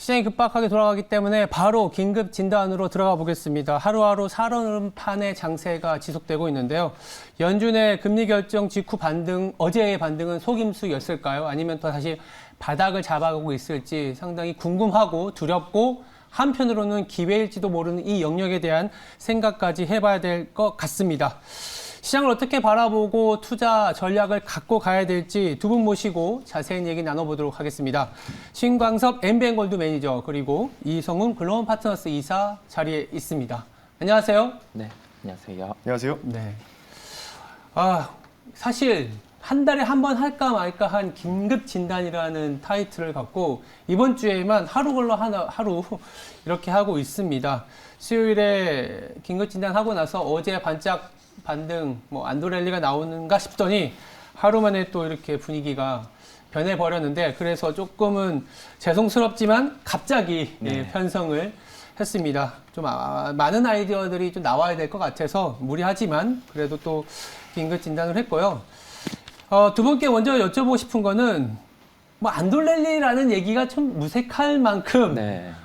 시장이 급박하게 돌아가기 때문에 바로 긴급 진단으로 들어가 보겠습니다. 하루하루 살얼음판의 장세가 지속되고 있는데요. 연준의 금리 결정 직후 반등, 어제의 반등은 속임수였을까요? 아니면 또 다시 바닥을 잡아가고 있을지 상당히 궁금하고 두렵고 한편으로는 기회일지도 모르는 이 영역에 대한 생각까지 해봐야 될 것 같습니다. 시장을 어떻게 바라보고 투자 전략을 갖고 가야 될지 두 분 모시고 자세한 얘기 나눠보도록 하겠습니다. 신광섭 MBN골드 매니저 그리고 이성훈 글로벌 파트너스 이사 자리에 있습니다. 안녕하세요. 네, 안녕하세요. 안녕하세요. 네. 사실 한 달에 한 번 할까 말까 한 긴급 진단이라는 타이틀을 갖고 이번 주에만 하루 걸러 하루 이렇게 하고 있습니다. 수요일에 긴급 진단하고 나서 어제 반짝 반등, 안도랠리가 나오는가 싶더니 하루 만에 또 이렇게 분위기가 변해버렸는데 그래서 조금은 죄송스럽지만 갑자기 편성을 했습니다. 좀 많은 아이디어들이 좀 나와야 될 것 같아서 무리하지만 그래도 또 긴급 진단을 했고요. 두 분께 먼저 여쭤보고 싶은 거는 안도랠리라는 얘기가 좀 무색할 만큼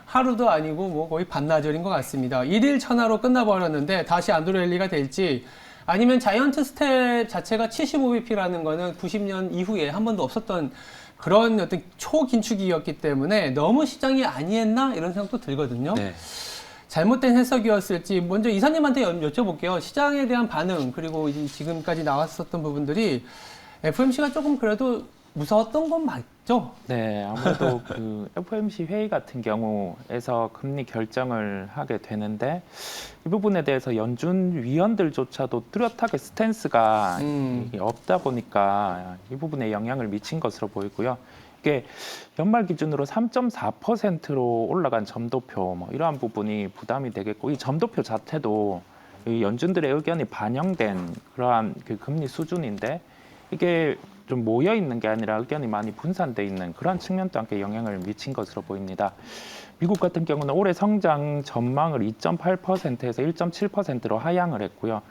하루도 아니고 거의 반나절인 것 같습니다. 1일 천하로 끝나버렸는데 다시 안도랠리가 될지 아니면 자이언트 스텝 자체가 75bp라는 거는 90년 이후에 한 번도 없었던 그런 어떤 초긴축이었기 때문에 너무 시장이 아니했나 이런 생각도 들거든요. 네. 잘못된 해석이었을지 먼저 이사님한테 여쭤볼게요. 시장에 대한 반응 그리고 지금까지 나왔었던 부분들이 FOMC가 조금 그래도 무서웠던 건 맞죠? 네, 아무래도 그 FOMC 회의 같은 경우에서 금리 결정을 하게 되는데 이 부분에 대해서 연준 위원들조차도 뚜렷하게 스탠스가 없다 보니까 이 부분에 영향을 미친 것으로 보이고요. 이게 연말 기준으로 3.4%로 올라간 점도표 이러한 부분이 부담이 되겠고 이 점도표 자체도 이 연준들의 의견이 반영된 그러한 그 금리 수준인데 이게 좀 모여 있는 게 아니라 의견이 많이 분산돼 있는 그런 측면도 함께 영향을 미친 것으로 보입니다. 미국 같은 경우는 올해 성장 전망을 2.8%에서 1.7%로 하향을 했고요.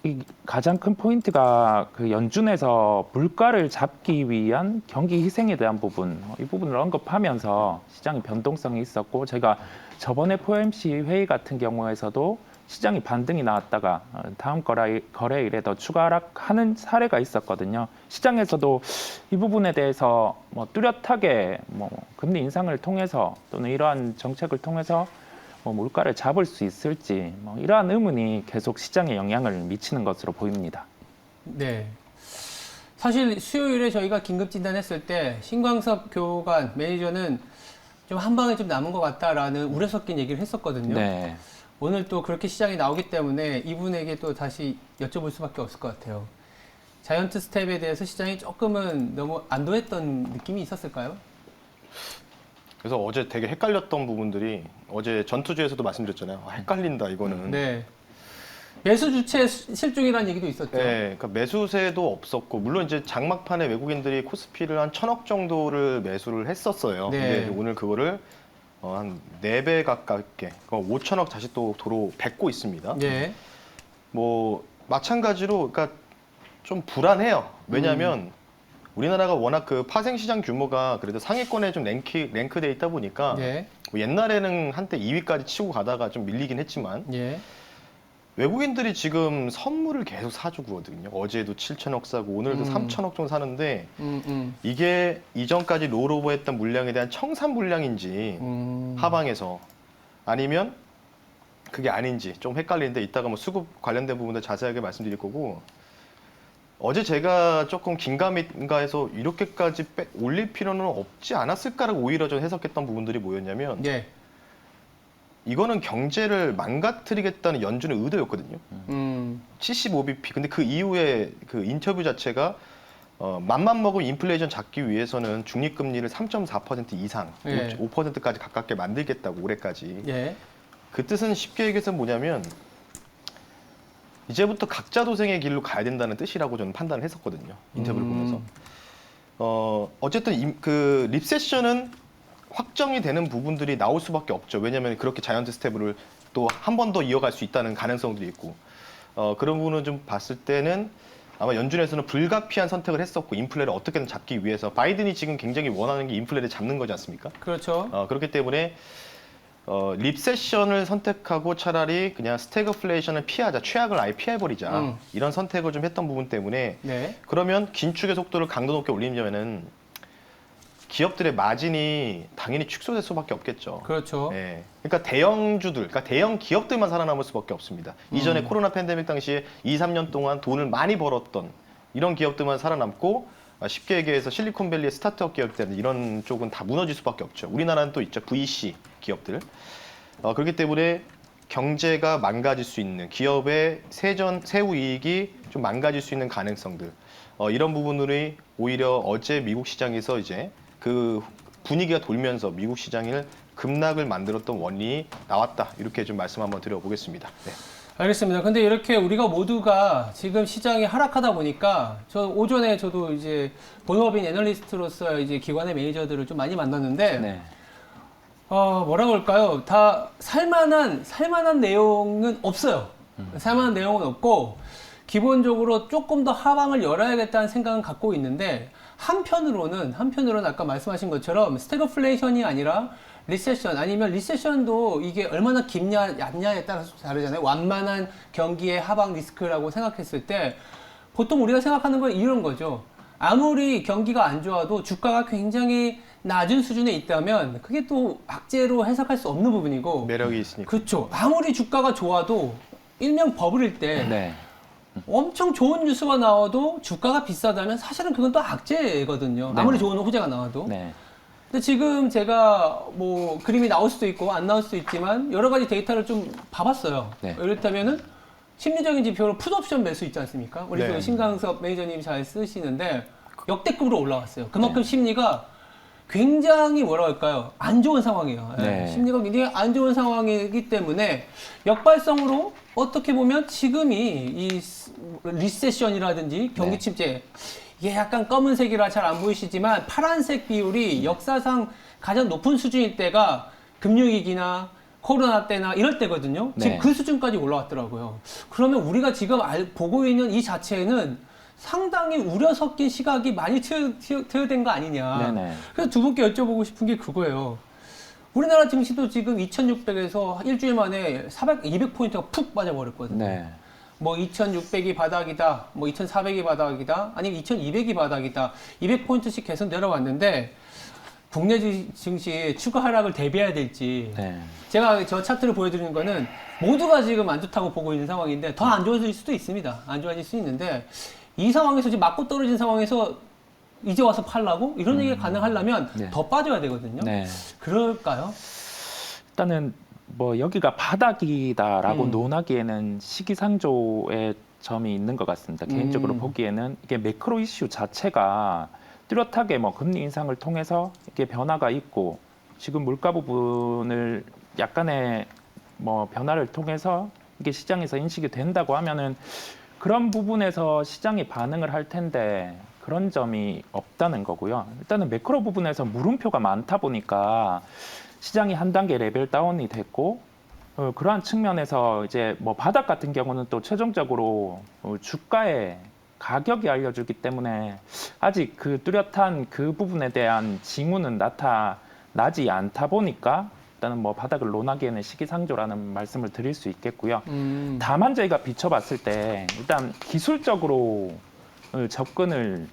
이 가장 큰 포인트가 그 연준에서 물가를 잡기 위한 경기 희생에 대한 부분, 이 부분을 언급하면서 시장의 변동성이 있었고 제가 저번에 FOMC 회의 같은 경우에서도 시장이 반등이 나왔다가 다음 거래일에 더 추가 하락하는 사례가 있었거든요. 시장에서도 이 부분에 대해서 뚜렷하게 금리 인상을 통해서 또는 이러한 정책을 통해서 물가를 잡을 수 있을지 이러한 의문이 계속 시장에 영향을 미치는 것으로 보입니다. 네. 사실 수요일에 저희가 긴급 진단했을 때 신광섭 교관 매니저는 좀 한 방에 좀 남은 것 같다라는 우려 섞인 얘기를 했었거든요. 네. 오늘 또 그렇게 시장이 나오기 때문에 이분에게 또 다시 여쭤볼 수밖에 없을 것 같아요. 자이언트 스텝에 대해서 시장이 조금은 너무 안도했던 느낌이 있었을까요? 그래서 어제 되게 헷갈렸던 부분들이 어제 전투주에서도 말씀드렸잖아요. 헷갈린다 이거는. 네. 매수 주체 실종이라는 얘기도 있었죠. 네, 그러니까 매수세도 없었고 물론 이제 장막판에 외국인들이 코스피를 한 1,000억 정도를 매수를 했었어요. 네. 근데 오늘 그거를 한 4배 가깝게 5천억 다시 또 도로 뱉고 있습니다. 네. 마찬가지로 그러니까 좀 불안해요. 왜냐하면 우리나라가 워낙 그 파생시장 규모가 그래도 상위권에 좀 랭크돼 있다 보니까 옛날에는 한때 2위까지 치고 가다가 좀 밀리긴 했지만 외국인들이 지금 선물을 계속 사주거든요. 어제도 7천억 사고 오늘도 3천억 정도 사는데 이게 이전까지 롤오버했던 물량에 대한 청산 물량인지 하방에서 아니면 그게 아닌지 좀 헷갈리는데 이따가 수급 관련된 부분도 자세하게 말씀드릴 거고 어제 제가 조금 긴가민가 해서 이렇게까지 올릴 필요는 없지 않았을까라고 오히려 좀 해석했던 부분들이 뭐였냐면 이거는 경제를 망가뜨리겠다는 연준의 의도였거든요. 75bp. 근데 그 이후에 그 인터뷰 자체가 맘만 먹으면 인플레이션 잡기 위해서는 중립금리를 3.4% 이상, 5%까지 가깝게 만들겠다고 올해까지. 그 뜻은 쉽게 얘기해서 뭐냐면 이제부터 각자 도생의 길로 가야 된다는 뜻이라고 저는 판단을 했었거든요. 인터뷰를 보면서. 어쨌든 그 리세션은 확정이 되는 부분들이 나올 수밖에 없죠. 왜냐하면 그렇게 자이언트 스텝을 또 한 번 더 이어갈 수 있다는 가능성들이 있고 그런 부분을 좀 봤을 때는 아마 연준에서는 불가피한 선택을 했었고 인플레를 어떻게든 잡기 위해서 바이든이 지금 굉장히 원하는 게 인플레를 잡는 거지 않습니까? 그렇죠. 그렇기 때문에 립세션을 선택하고 차라리 그냥 스태그플레이션을 피하자, 최악을 아예 피해버리자 이런 선택을 좀 했던 부분 때문에 네. 그러면 긴축의 속도를 강도 높게 올리려면은 기업들의 마진이 당연히 축소될 수밖에 없겠죠. 그렇죠. 예. 그러니까 대형주들, 그러니까 대형 기업들만 살아남을 수밖에 없습니다. 이전에 코로나 팬데믹 당시에 2, 3년 동안 돈을 많이 벌었던 이런 기업들만 살아남고 쉽게 얘기해서 실리콘밸리의 스타트업 기업들 이런 쪽은 다 무너질 수밖에 없죠. 우리나라는 또 있죠. VC 기업들. 그렇기 때문에 경제가 망가질 수 있는 기업의 세후 이익이 좀 망가질 수 있는 가능성들 이런 부분들이 오히려 어제 미국 시장에서 이제 그 분위기가 돌면서 미국 시장을 급락을 만들었던 원인이 나왔다. 이렇게 좀 말씀 한번 드려보겠습니다. 네. 알겠습니다. 근데 이렇게 우리가 모두가 지금 시장이 하락하다 보니까 오전에 저도 이제 본업인 애널리스트로서 이제 기관의 매니저들을 좀 많이 만났는데 네. 뭐라고 할까요? 다 살만한 내용은 없어요. 살만한 내용은 없고 기본적으로 조금 더 하방을 열어야겠다는 생각은 갖고 있는데 한편으로는 아까 말씀하신 것처럼 스태그플레이션이 아니라 리세션 아니면 리세션도 이게 얼마나 깊냐 얕냐에 따라서 다르잖아요. 완만한 경기의 하방 리스크라고 생각했을 때 보통 우리가 생각하는 건 이런 거죠. 아무리 경기가 안 좋아도 주가가 굉장히 낮은 수준에 있다면 그게 또 악재로 해석할 수 없는 부분이고 매력이 있으니까. 그렇죠. 아무리 주가가 좋아도 일명 버블일 때 네. 엄청 좋은 뉴스가 나와도 주가가 비싸다면 사실은 그건 또 악재거든요. 네. 아무리 좋은 호재가 나와도. 네. 근데 지금 제가 뭐 그림이 나올 수도 있고 안 나올 수도 있지만 여러 가지 데이터를 좀 봐봤어요. 네. 이렇다면은 심리적인 지표로 풋옵션 매수 있지 않습니까? 우리 네. 그 신강섭 매니저님 잘 쓰시는데 역대급으로 올라왔어요. 그만큼 심리가 굉장히 뭐라 할까요? 안 좋은 상황이에요. 네. 심리가 굉장히 안 좋은 상황이기 때문에 역발성으로 어떻게 보면 지금이 이 리세션이라든지 경기 네. 침체 이게 약간 검은색이라 잘 안 보이시지만 파란색 비율이 역사상 가장 높은 수준일 때가 금융위기나 코로나 때나 이럴 때거든요. 지금 네. 그 수준까지 올라왔더라고요. 그러면 우리가 지금 보고 있는 이 자체는 상당히 우려 섞인 시각이 많이 투여된 거 아니냐. 네네. 그래서 두 분께 여쭤보고 싶은 게 그거예요. 우리나라 증시도 지금 2600에서 일주일 만에 200포인트가 푹 빠져버렸거든요. 네. 뭐 2600이 바닥이다, 뭐 2400이 바닥이다, 아니면 2200이 바닥이다, 200포인트씩 계속 내려왔는데 국내 증시 추가 하락을 대비해야 될지 네. 제가 저 차트를 보여드리는 거는 모두가 지금 안 좋다고 보고 있는 상황인데 더 안 좋아질 수도 있습니다. 안 좋아질 수 있는데 이 상황에서 지금 맞고 떨어진 상황에서 이제 와서 팔라고? 이런 얘기가 가능하려면 네. 더 빠져야 되거든요. 네. 그럴까요? 일단은 뭐 여기가 바닥이다라고 음. 논하기에는 시기상조의 점이 있는 것 같습니다. 개인적으로 보기에는 이게 매크로 이슈 자체가 뚜렷하게 뭐 금리 인상을 통해서 이게 변화가 있고 지금 물가 부분을 약간의 뭐 변화를 통해서 이게 시장에서 인식이 된다고 하면은 그런 부분에서 시장이 반응을 할 텐데 그런 점이 없다는 거고요. 일단은 매크로 부분에서 물음표가 많다 보니까 시장이 한 단계 레벨 다운이 됐고 그러한 측면에서 이제 뭐 바닥 같은 경우는 또 최종적으로 주가의 가격이 알려주기 때문에 아직 그 뚜렷한 그 부분에 대한 징후는 나타나지 않다 보니까 일단은 뭐 바닥을 논하기에는 시기상조라는 말씀을 드릴 수 있겠고요. 다만 저희가 비춰봤을 때 일단 기술적으로 접근을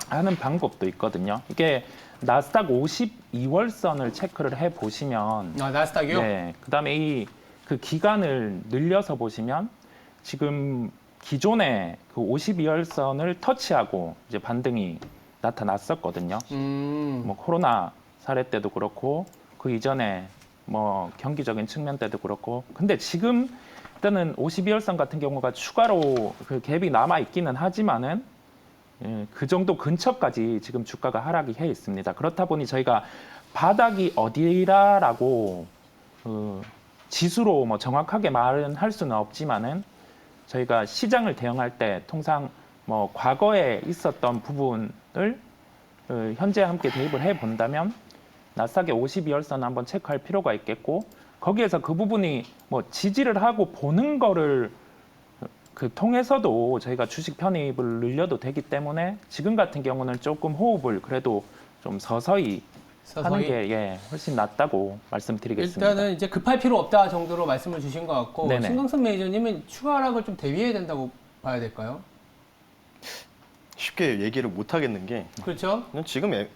하는 방법도 있거든요. 이게 나스닥 52월선을 체크를 해 보시면 나스닥이요? 네. 그다음에 이 그 기간을 늘려서 보시면 지금 기존의 그 52월선을 터치하고 이제 반등이 나타났었거든요. 뭐 코로나 사례 때도 그렇고 그 이전에 뭐 경기적인 측면 때도 그렇고 근데 지금 일단은 52월선 같은 경우가 추가로 그 갭이 남아 있기는 하지만은 그 정도 근처까지 지금 주가가 하락이 해 있습니다. 그렇다 보니 저희가 바닥이 어디라라고 지수로 뭐 정확하게 말은 할 수는 없지만은 저희가 시장을 대응할 때 통상 뭐 과거에 있었던 부분을 현재 함께 대입을 해 본다면 나스닥의 52월선 한번 체크할 필요가 있겠고 거기에서 그 부분이 뭐 지지를 하고 보는 거를 그 통해서도 저희가 주식 편입을 늘려도 되기 때문에 지금 같은 경우는 조금 호흡을 그래도 좀 서서히 하는 게 예, 훨씬 낫다고 말씀드리겠습니다. 일단은 이제 급할 필요 없다 정도로 말씀을 주신 것 같고 네네. 신강선 매니저님은 추가 하락을 좀 대비해야 된다고 봐야 될까요? 쉽게 얘기를 못 하겠는 게 그렇죠? 지금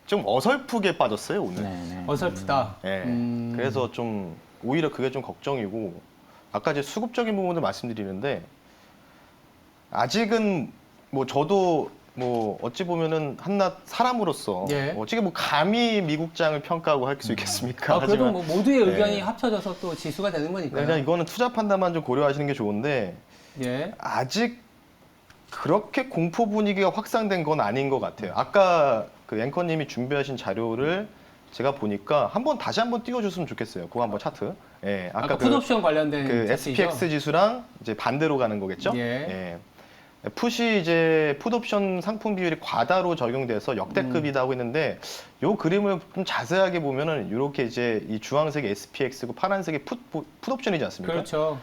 좀 어설프게 빠졌어요 오늘. 네네. 어설프다. 예. 그래서 좀 오히려 그게 좀 걱정이고 아까 이제 수급적인 부분을 말씀드리는데 아직은 뭐 저도 뭐 어찌 보면은 한낱 사람으로서 예. 어찌게 뭐 감히 미국장을 평가하고 할 수 있겠습니까? 아, 그래도 뭐 모두의 네. 의견이 합쳐져서 또 지수가 되는 거니까요. 그냥 이거는 투자 판단만 좀 고려하시는 게 좋은데 예. 아직 그렇게 공포 분위기가 확산된 건 아닌 것 같아요. 아까 그 앵커님이 준비하신 자료를 제가 보니까 다시 한번 띄워줬으면 좋겠어요. 그거 한번 차트. 예, 아까 풋옵션 관련된 그 차트이죠? SPX 지수랑 이제 반대로 가는 거겠죠? 예. 풋이 이제 풋옵션 상품 비율이 과다로 적용돼서 역대급이다 하고 있는데 요 그림을 좀 자세하게 보면은 이렇게 이제 이 주황색이 SPX고 파란색이 풋옵션이지 않습니까? 그렇죠.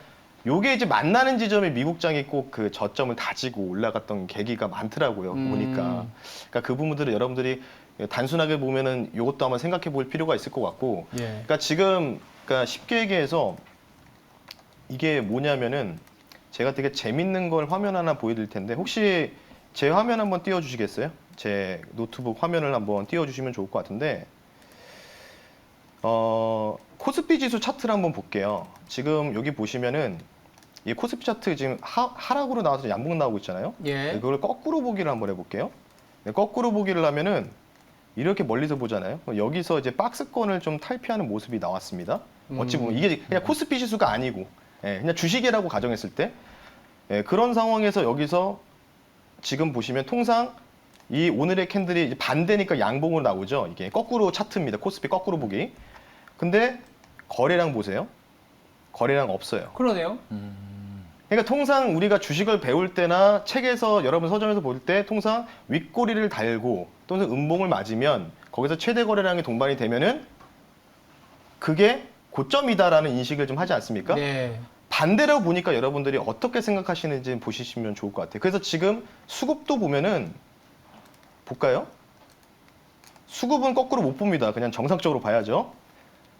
요게 이제 만나는 지점이 미국장이 꼭 그 저점을 다지고 올라갔던 계기가 많더라고요. 보니까. 그러니까 그 부분들을 여러분들이 단순하게 보면은 요것도 한번 생각해 볼 필요가 있을 것 같고. 예. 그러니까 지금 그러니까 쉽게 얘기해서 이게 뭐냐면은 제가 되게 재밌는 걸 화면 하나 보여드릴 텐데 혹시 제 화면 한번 띄워주시겠어요? 제 노트북 화면을 한번 띄워주시면 좋을 것 같은데 코스피 지수 차트를 한번 볼게요. 지금 여기 보시면은 이 코스피 차트 지금 하락으로 나와서 양봉 나오고 있잖아요. 예. 이걸 거꾸로 보기를 한번 해볼게요. 네, 거꾸로 보기를 하면은 이렇게 멀리서 보잖아요. 여기서 이제 박스권을 좀 탈피하는 모습이 나왔습니다. 어찌 보면 이게 그냥 코스피 지수가 아니고 그냥 주식이라고 가정했을 때 그런 상황에서 여기서 지금 보시면 통상 이 오늘의 캔들이 이제 반대니까 양봉으로 나오죠. 이게 거꾸로 차트입니다. 코스피 거꾸로 보기. 근데 거래량 보세요. 거래량 없어요. 그러네요. 그러니까 통상 우리가 주식을 배울 때나 책에서 여러분 서점에서 볼 때 통상 윗꼬리를 달고 또는 음봉을 맞으면 거기서 최대 거래량이 동반이 되면은 그게 고점이다라는 인식을 좀 하지 않습니까? 네. 반대로 보니까 여러분들이 어떻게 생각하시는지 보시면 좋을 것 같아요. 그래서 지금 수급도 보면은 볼까요? 수급은 거꾸로 못 봅니다. 그냥 정상적으로 봐야죠.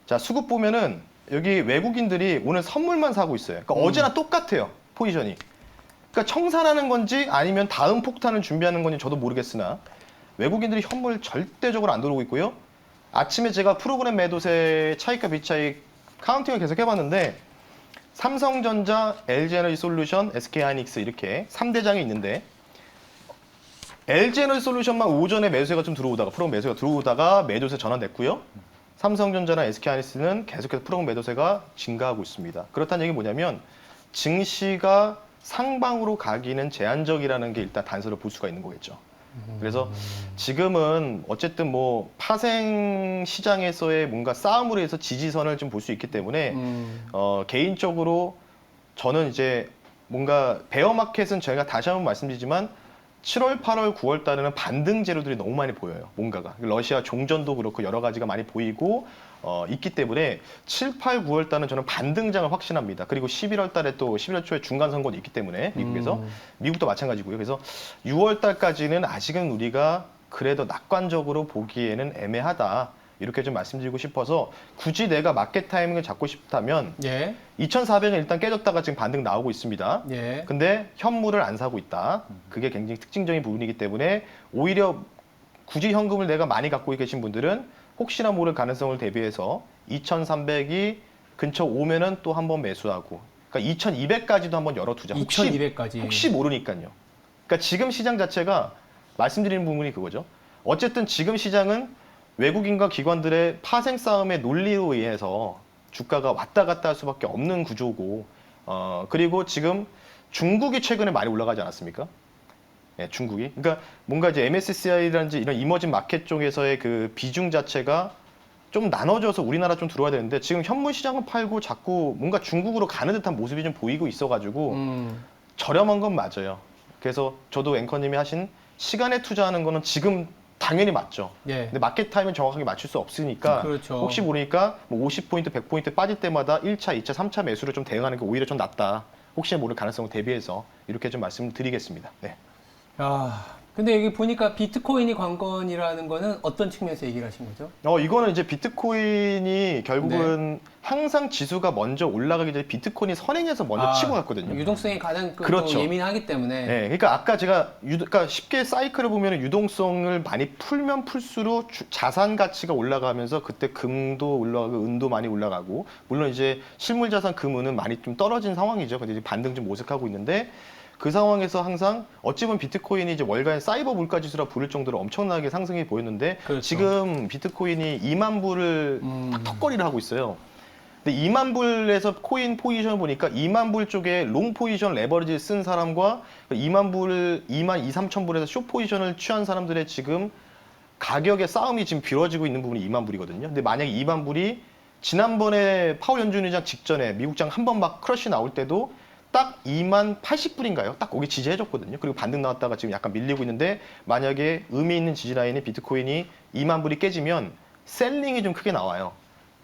자, 수급 보면은 여기 외국인들이 오늘 선물만 사고 있어요. 그러니까 어제나 똑같아요. 포지션이. 그러니까 청산하는 건지 아니면 다음 폭탄을 준비하는 건지 저도 모르겠으나 외국인들이 현물 절대적으로 안 들어오고 있고요. 아침에 제가 프로그램 매도세 차익과 비차익 카운팅을 계속 해봤는데 삼성전자, LG에너지솔루션, SK하이닉스 이렇게 3대장이 있는데 LG에너지솔루션만 오전에 매수세가 좀 들어오다가 프로그램 매수세가 들어오다가 매도세 전환됐고요. 삼성전자나 SK하이닉스는 계속해서 프로그램 매도세가 증가하고 있습니다. 그렇다는 얘기는 뭐냐면 증시가 상방으로 가기는 제한적이라는 게 일단 단서를 볼 수가 있는 거겠죠. 그래서 지금은 어쨌든 뭐 파생 시장에서의 뭔가 싸움으로 해서 지지선을 좀 볼 수 있기 때문에 개인적으로 저는 이제 뭔가 베어마켓은 저희가 다시 한번 말씀드리지만 7월, 8월, 9월 달에는 반등 재료들이 너무 많이 보여요. 뭔가가. 러시아 종전도 그렇고 여러 가지가 많이 보이고 있기 때문에 7, 8, 9월 달은 저는 반등장을 확신합니다. 그리고 11월 달에 또 11월 초에 중간 선거도 있기 때문에 미국에서 미국도 마찬가지고요. 그래서 6월 달까지는 아직은 우리가 그래도 낙관적으로 보기에는 애매하다. 이렇게 좀 말씀드리고 싶어서 굳이 내가 마켓 타이밍을 잡고 싶다면 예. 2,400은 일단 깨졌다가 지금 반등 나오고 있습니다. 예. 근데 현물을 안 사고 있다. 그게 굉장히 특징적인 부분이기 때문에 오히려 굳이 현금을 내가 많이 갖고 계신 분들은 혹시나 모를 가능성을 대비해서 2,300이 근처 오면은 또 한번 매수하고 그러니까 2,200까지도 한번 열어두자. 2,200까지. 혹시 모르니까요. 그러니까 지금 시장 자체가 말씀드리는 부분이 그거죠. 어쨌든 지금 시장은 외국인과 기관들의 파생 싸움의 논리로 의해서 주가가 왔다 갔다 할 수밖에 없는 구조고 그리고 지금 중국이 최근에 많이 올라가지 않았습니까? 예, 중국이. 그러니까 뭔가 이제 MSCI라든지 이런 이머징 마켓 쪽에서의 그 비중 자체가 좀 나눠져서 우리나라 좀 들어와야 되는데 지금 현물 시장은 팔고 자꾸 뭔가 중국으로 가는 듯한 모습이 좀 보이고 있어가지고 저렴한 건 맞아요. 그래서 저도 앵커님이 하신 시간에 투자하는 거는 지금 당연히 맞죠. 예. 근데 마켓 타임은 정확하게 맞출 수 없으니까 그렇죠. 혹시 모르니까 뭐 50포인트, 100포인트 빠질 때마다 1차, 2차, 3차 매수를 좀 대응하는 게 오히려 좀 낫다. 혹시 모를 가능성을 대비해서 이렇게 좀 말씀드리겠습니다. 네. 근데 여기 보니까 비트코인이 관건이라는 거는 어떤 측면에서 얘기를 하신 거죠? 이거는 이제 비트코인이 결국은 항상 지수가 먼저 올라가기 전에 비트코인이 선행해서 먼저 치고 갔거든요. 유동성이 가장 그렇죠. 예민하기 때문에. 네, 그러니까 아까 제가 그러니까 쉽게 사이클을 보면 유동성을 많이 풀면 풀수록 자산 가치가 올라가면서 그때 금도 올라가고 은도 많이 올라가고 물론 이제 실물 자산 금은은 많이 좀 떨어진 상황이죠. 근데 이제 반등 좀 모색하고 있는데 그 상황에서 항상 어찌 보면 비트코인이 이제 월가의 사이버 물가 지수라 부를 정도로 엄청나게 상승이 보였는데 그렇죠. 지금 비트코인이 2만 불을 턱걸이를 하고 있어요. 근데 2만 불에서 코인 포지션을 보니까 2만 불 쪽에 롱 포지션 레버리지 쓴 사람과 2만 불, 2만 2, 3천 불에서 숏 포지션을 취한 사람들의 지금 가격의 싸움이 지금 벌어지고 있는 부분이 2만 불이거든요. 근데 만약에 2만 불이 지난번에 파월 연준 의장 직전에 미국장 한 번 막 크러쉬 나올 때도 딱 2만 80불인가요? 딱 거기 지지해줬거든요. 그리고 반등 나왔다가 지금 약간 밀리고 있는데 만약에 의미 있는 지지 라인에 비트코인이 2만 불이 깨지면 셀링이 좀 크게 나와요.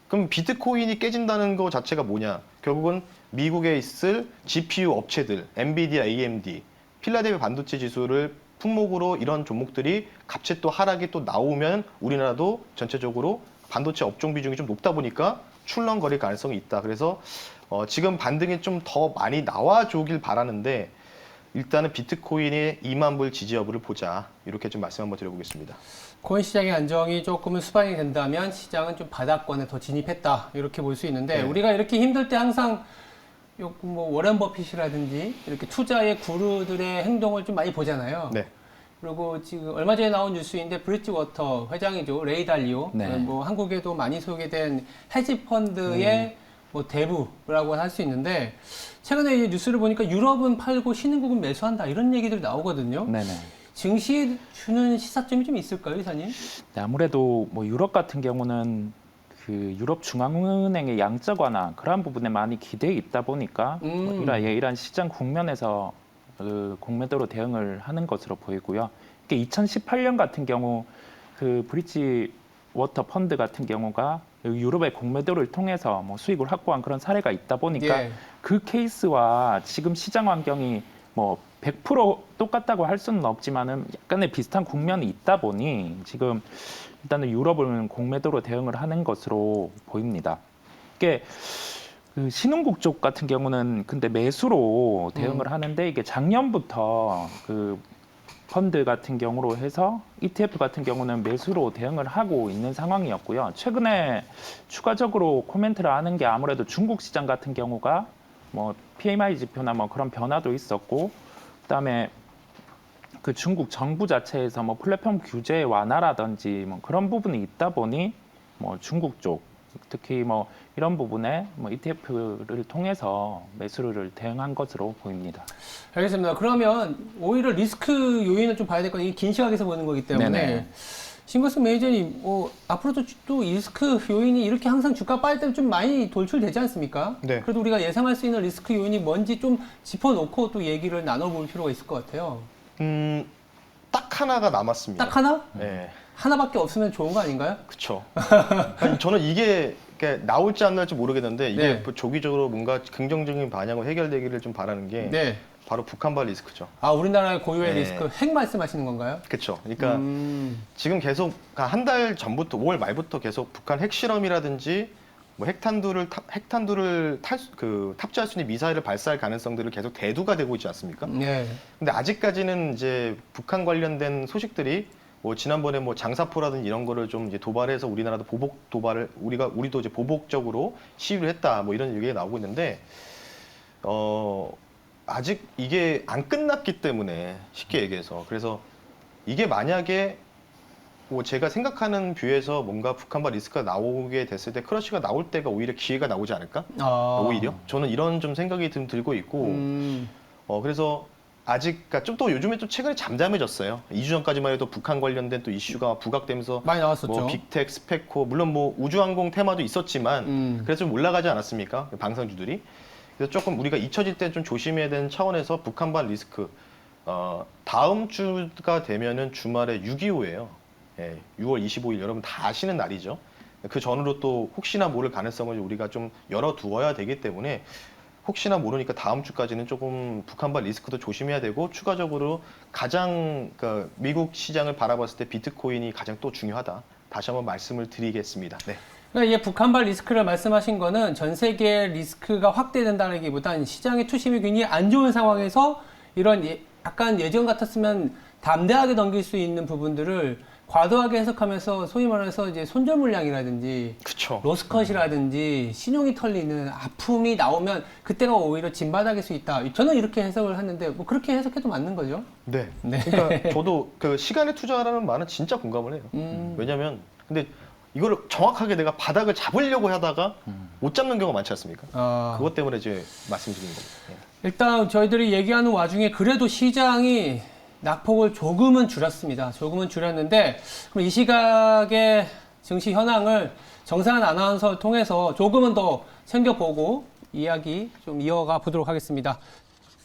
그럼 비트코인이 깨진다는 거 자체가 뭐냐? 결국은 미국에 있을 GPU 업체들, 엔비디아, AMD, 필라델피아 반도체 지수를 품목으로 이런 종목들이 갑자기 또 하락이 또 나오면 우리나라도 전체적으로 반도체 업종 비중이 좀 높다 보니까 출렁거릴 가능성이 있다. 그래서 지금 반등이 좀 더 많이 나와주길 바라는데 일단은 비트코인의 2만 불 지지 여부를 보자. 이렇게 좀 말씀 한번 드려보겠습니다. 코인 시장의 안정이 조금은 수반이 된다면 시장은 좀 바닥권에 더 진입했다. 이렇게 볼 수 있는데 네. 우리가 이렇게 힘들 때 항상 뭐 워렌 버핏이라든지 이렇게 투자의 구루들의 행동을 좀 많이 보잖아요. 네. 그리고 지금 얼마 전에 나온 뉴스인데 브릿지워터 회장이죠. 레이 달리오. 네. 뭐 한국에도 많이 소개된 헤지 펀드의 뭐 대부라고 할 수 있는데 최근에 이제 뉴스를 보니까 유럽은 팔고 신흥국은 매수한다 이런 얘기들이 나오거든요. 네네. 증시에 주는 시사점이 좀 있을까요, 이사님? 네, 아무래도 뭐 유럽 같은 경우는 그 유럽 중앙은행의 양적 완화 그러한 부분에 많이 기대에 있다 보니까 뭐 이러한 시장 국면에서 그 공매도로 대응을 하는 것으로 보이고요. 이게 2018년 같은 경우 그 브릿지 워터 펀드 같은 경우가 유럽의 공매도를 통해서 뭐 수익을 확보한 그런 사례가 있다 보니까 그 케이스와 지금 시장 환경이 뭐 100% 똑같다고 할 수는 없지만은 약간의 비슷한 국면이 있다 보니 지금 일단은 유럽은 공매도로 대응을 하는 것으로 보입니다. 이게 그 신흥국 쪽 같은 경우는 근데 매수로 대응을 하는데 이게 작년부터 그 펀드 같은 경우로 해서 ETF 같은 경우는 매수로 대응을 하고 있는 상황이었고요. 최근에 추가적으로 코멘트를 하는 게 아무래도 중국 시장 같은 경우가 뭐 PMI 지표나 뭐 그런 변화도 있었고 그다음에 그 중국 정부 자체에서 뭐 플랫폼 규제 완화라든지 뭐 그런 부분이 있다 보니 뭐 중국 쪽 특히 뭐 이런 부분에 뭐 ETF를 통해서 매수를 대응한 것으로 보입니다. 알겠습니다. 그러면 오히려 리스크 요인을 좀 봐야 될 건 이게 긴 시각에서 보는 거기 때문에 네네. 신거슨 매니저님 앞으로도 또 리스크 요인이 이렇게 항상 주가 빠질 때는 좀 많이 돌출되지 않습니까? 네. 그래도 우리가 예상할 수 있는 리스크 요인이 뭔지 좀 짚어놓고 또 얘기를 나눠볼 필요가 있을 것 같아요. 딱 하나가 남았습니다. 딱 하나? 네. 하나밖에 없으면 좋은 거 아닌가요? 그렇죠. 저는 이게 나올지 안 나올지 모르겠는데 이게 네. 조기적으로 뭔가 긍정적인 방향으로 해결되기를 좀 바라는 게 네. 바로 북한발 리스크죠. 우리나라의 고유의 네. 리스크 핵 말씀하시는 건가요? 그렇죠. 그러니까 지금 계속 한 달 전부터 5월 말부터 계속 북한 핵실험이라든지 뭐 핵탄두를 탑재할 수 있는 미사일을 발사할 가능성들을 계속 대두가 되고 있지 않습니까? 네. 근데 아직까지는 이제 북한 관련된 소식들이 뭐 지난번에 뭐 장사포라든지 이런 거를 좀 이제 도발해서 우리나라도 보복 도발을 우리도 이제 보복적으로 시위를 했다 뭐 이런 얘기가 나오고 있는데 아직 이게 안 끝났기 때문에 쉽게 얘기해서 그래서 이게 만약에 뭐 제가 생각하는 뷰에서 뭔가 북한발 리스크가 나오게 됐을 때 크러쉬가 나올 때가 오히려 기회가 나오지 않을까? 오히려 저는 이런 좀 생각이 좀 들고 있고 그래서 아직 그러니까 좀 또 요즘에 좀 최근에 잠잠해졌어요. 2주 전까지만 해도 북한 관련된 또 이슈가 부각되면서 많이 나왔었죠. 뭐 빅텍, 스페코 물론 뭐 우주항공 테마도 있었지만 그래서 좀 올라가지 않았습니까? 방산주들이. 그래서 조금 우리가 잊혀질 때 좀 조심해야 되는 차원에서 북한발 리스크 다음 주가 되면은 주말에 6.25예요. 예, 6월 25일 여러분 다 아시는 날이죠. 그 전으로 또 혹시나 모를 가능성을 우리가 좀 열어두어야 되기 때문에 혹시나 모르니까 다음 주까지는 조금 북한발 리스크도 조심해야 되고 추가적으로 가장 그러니까 미국 시장을 바라봤을 때 비트코인이 가장 또 중요하다. 다시 한번 말씀을 드리겠습니다. 네. 그러니까 이 북한발 리스크를 말씀하신 거는 전 세계 리스크가 확대된다기보다는 시장의 투심이 굉장히 안 좋은 상황에서 이런 약간 예전 같았으면 담대하게 넘길 수 있는 부분들을 과도하게 해석하면서 소위 말해서 이제 손절 물량이라든지 그쵸. 로스컷이라든지 신용이 털리는 아픔이 나오면 그때가 오히려 진바닥일 수 있다. 저는 이렇게 해석을 하는데 뭐 그렇게 해석해도 맞는 거죠. 네. 네. 그러니까 저도 그 시간에 투자라는 말은 진짜 공감을 해요. 왜냐면 근데 이거를 정확하게 내가 바닥을 잡으려고 하다가 못 잡는 경우가 많지 않습니까? 그것 때문에 이제 말씀드린 겁니다. 네. 일단 저희들이 얘기하는 와중에 그래도 시장이 낙폭을 조금은 줄였습니다. 조금은 줄였는데 그럼 이 시각의 증시 현황을 정상한 아나운서를 통해서 조금은 더 챙겨보고 이야기 좀 이어가 보도록 하겠습니다.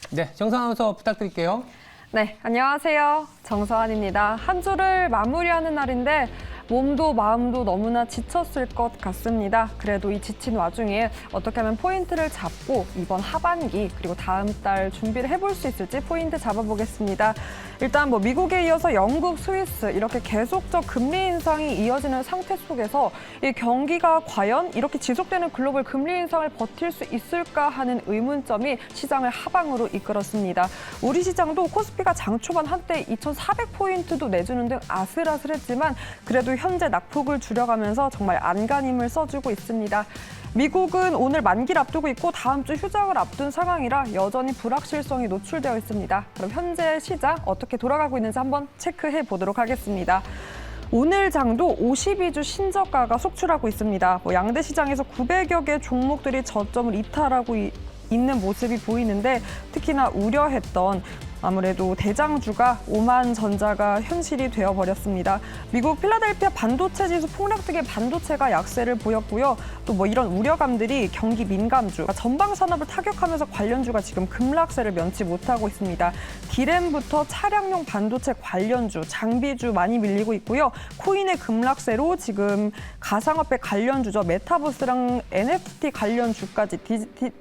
네, 정상 아나운서 부탁드릴게요. 네, 안녕하세요. 정서환입니다. 한 주를 마무리하는 날인데 몸도 마음도 너무나 지쳤을 것 같습니다. 그래도 이 지친 와중에 어떻게 하면 포인트를 잡고 이번 하반기 그리고 다음 달 준비를 해볼 수 있을지 포인트 잡아보겠습니다. 일단 뭐 미국에 이어서 영국, 스위스 이렇게 계속적 금리 인상이 이어지는 상태 속에서 이 경기가 과연 이렇게 지속되는 글로벌 금리 인상을 버틸 수 있을까 하는 의문점이 시장을 하방으로 이끌었습니다. 우리 시장도 코스피가 장 초반 한때 2,400포인트도 내주는 등 아슬아슬했지만 그래도 현재 낙폭을 줄여가면서 정말 안간힘을 써주고 있습니다. 미국은 오늘 만기를 앞두고 있고 다음 주 휴장을 앞둔 상황이라 여전히 불확실성이 노출되어 있습니다. 그럼 현재 시장 어떻게 돌아가고 있는지 한번 체크해 보도록 하겠습니다. 오늘 장도 52주 신저가가 속출하고 있습니다. 양대 시장에서 900여 개 종목들이 저점을 이탈하고 있는 모습이 보이는데 특히나 우려했던 아무래도 대장주가 오만전자가 현실이 되어버렸습니다. 미국 필라델피아 반도체 지수 폭락 등의 반도체가 약세를 보였고요. 또 뭐 이런 우려감들이 경기 민감주, 전방 산업을 타격하면서 관련주가 지금 급락세를 면치 못하고 있습니다. 디램부터 차량용 반도체 관련주, 장비주 많이 밀리고 있고요. 코인의 급락세로 지금 가상화폐 관련주죠. 메타버스랑 NFT 관련주까지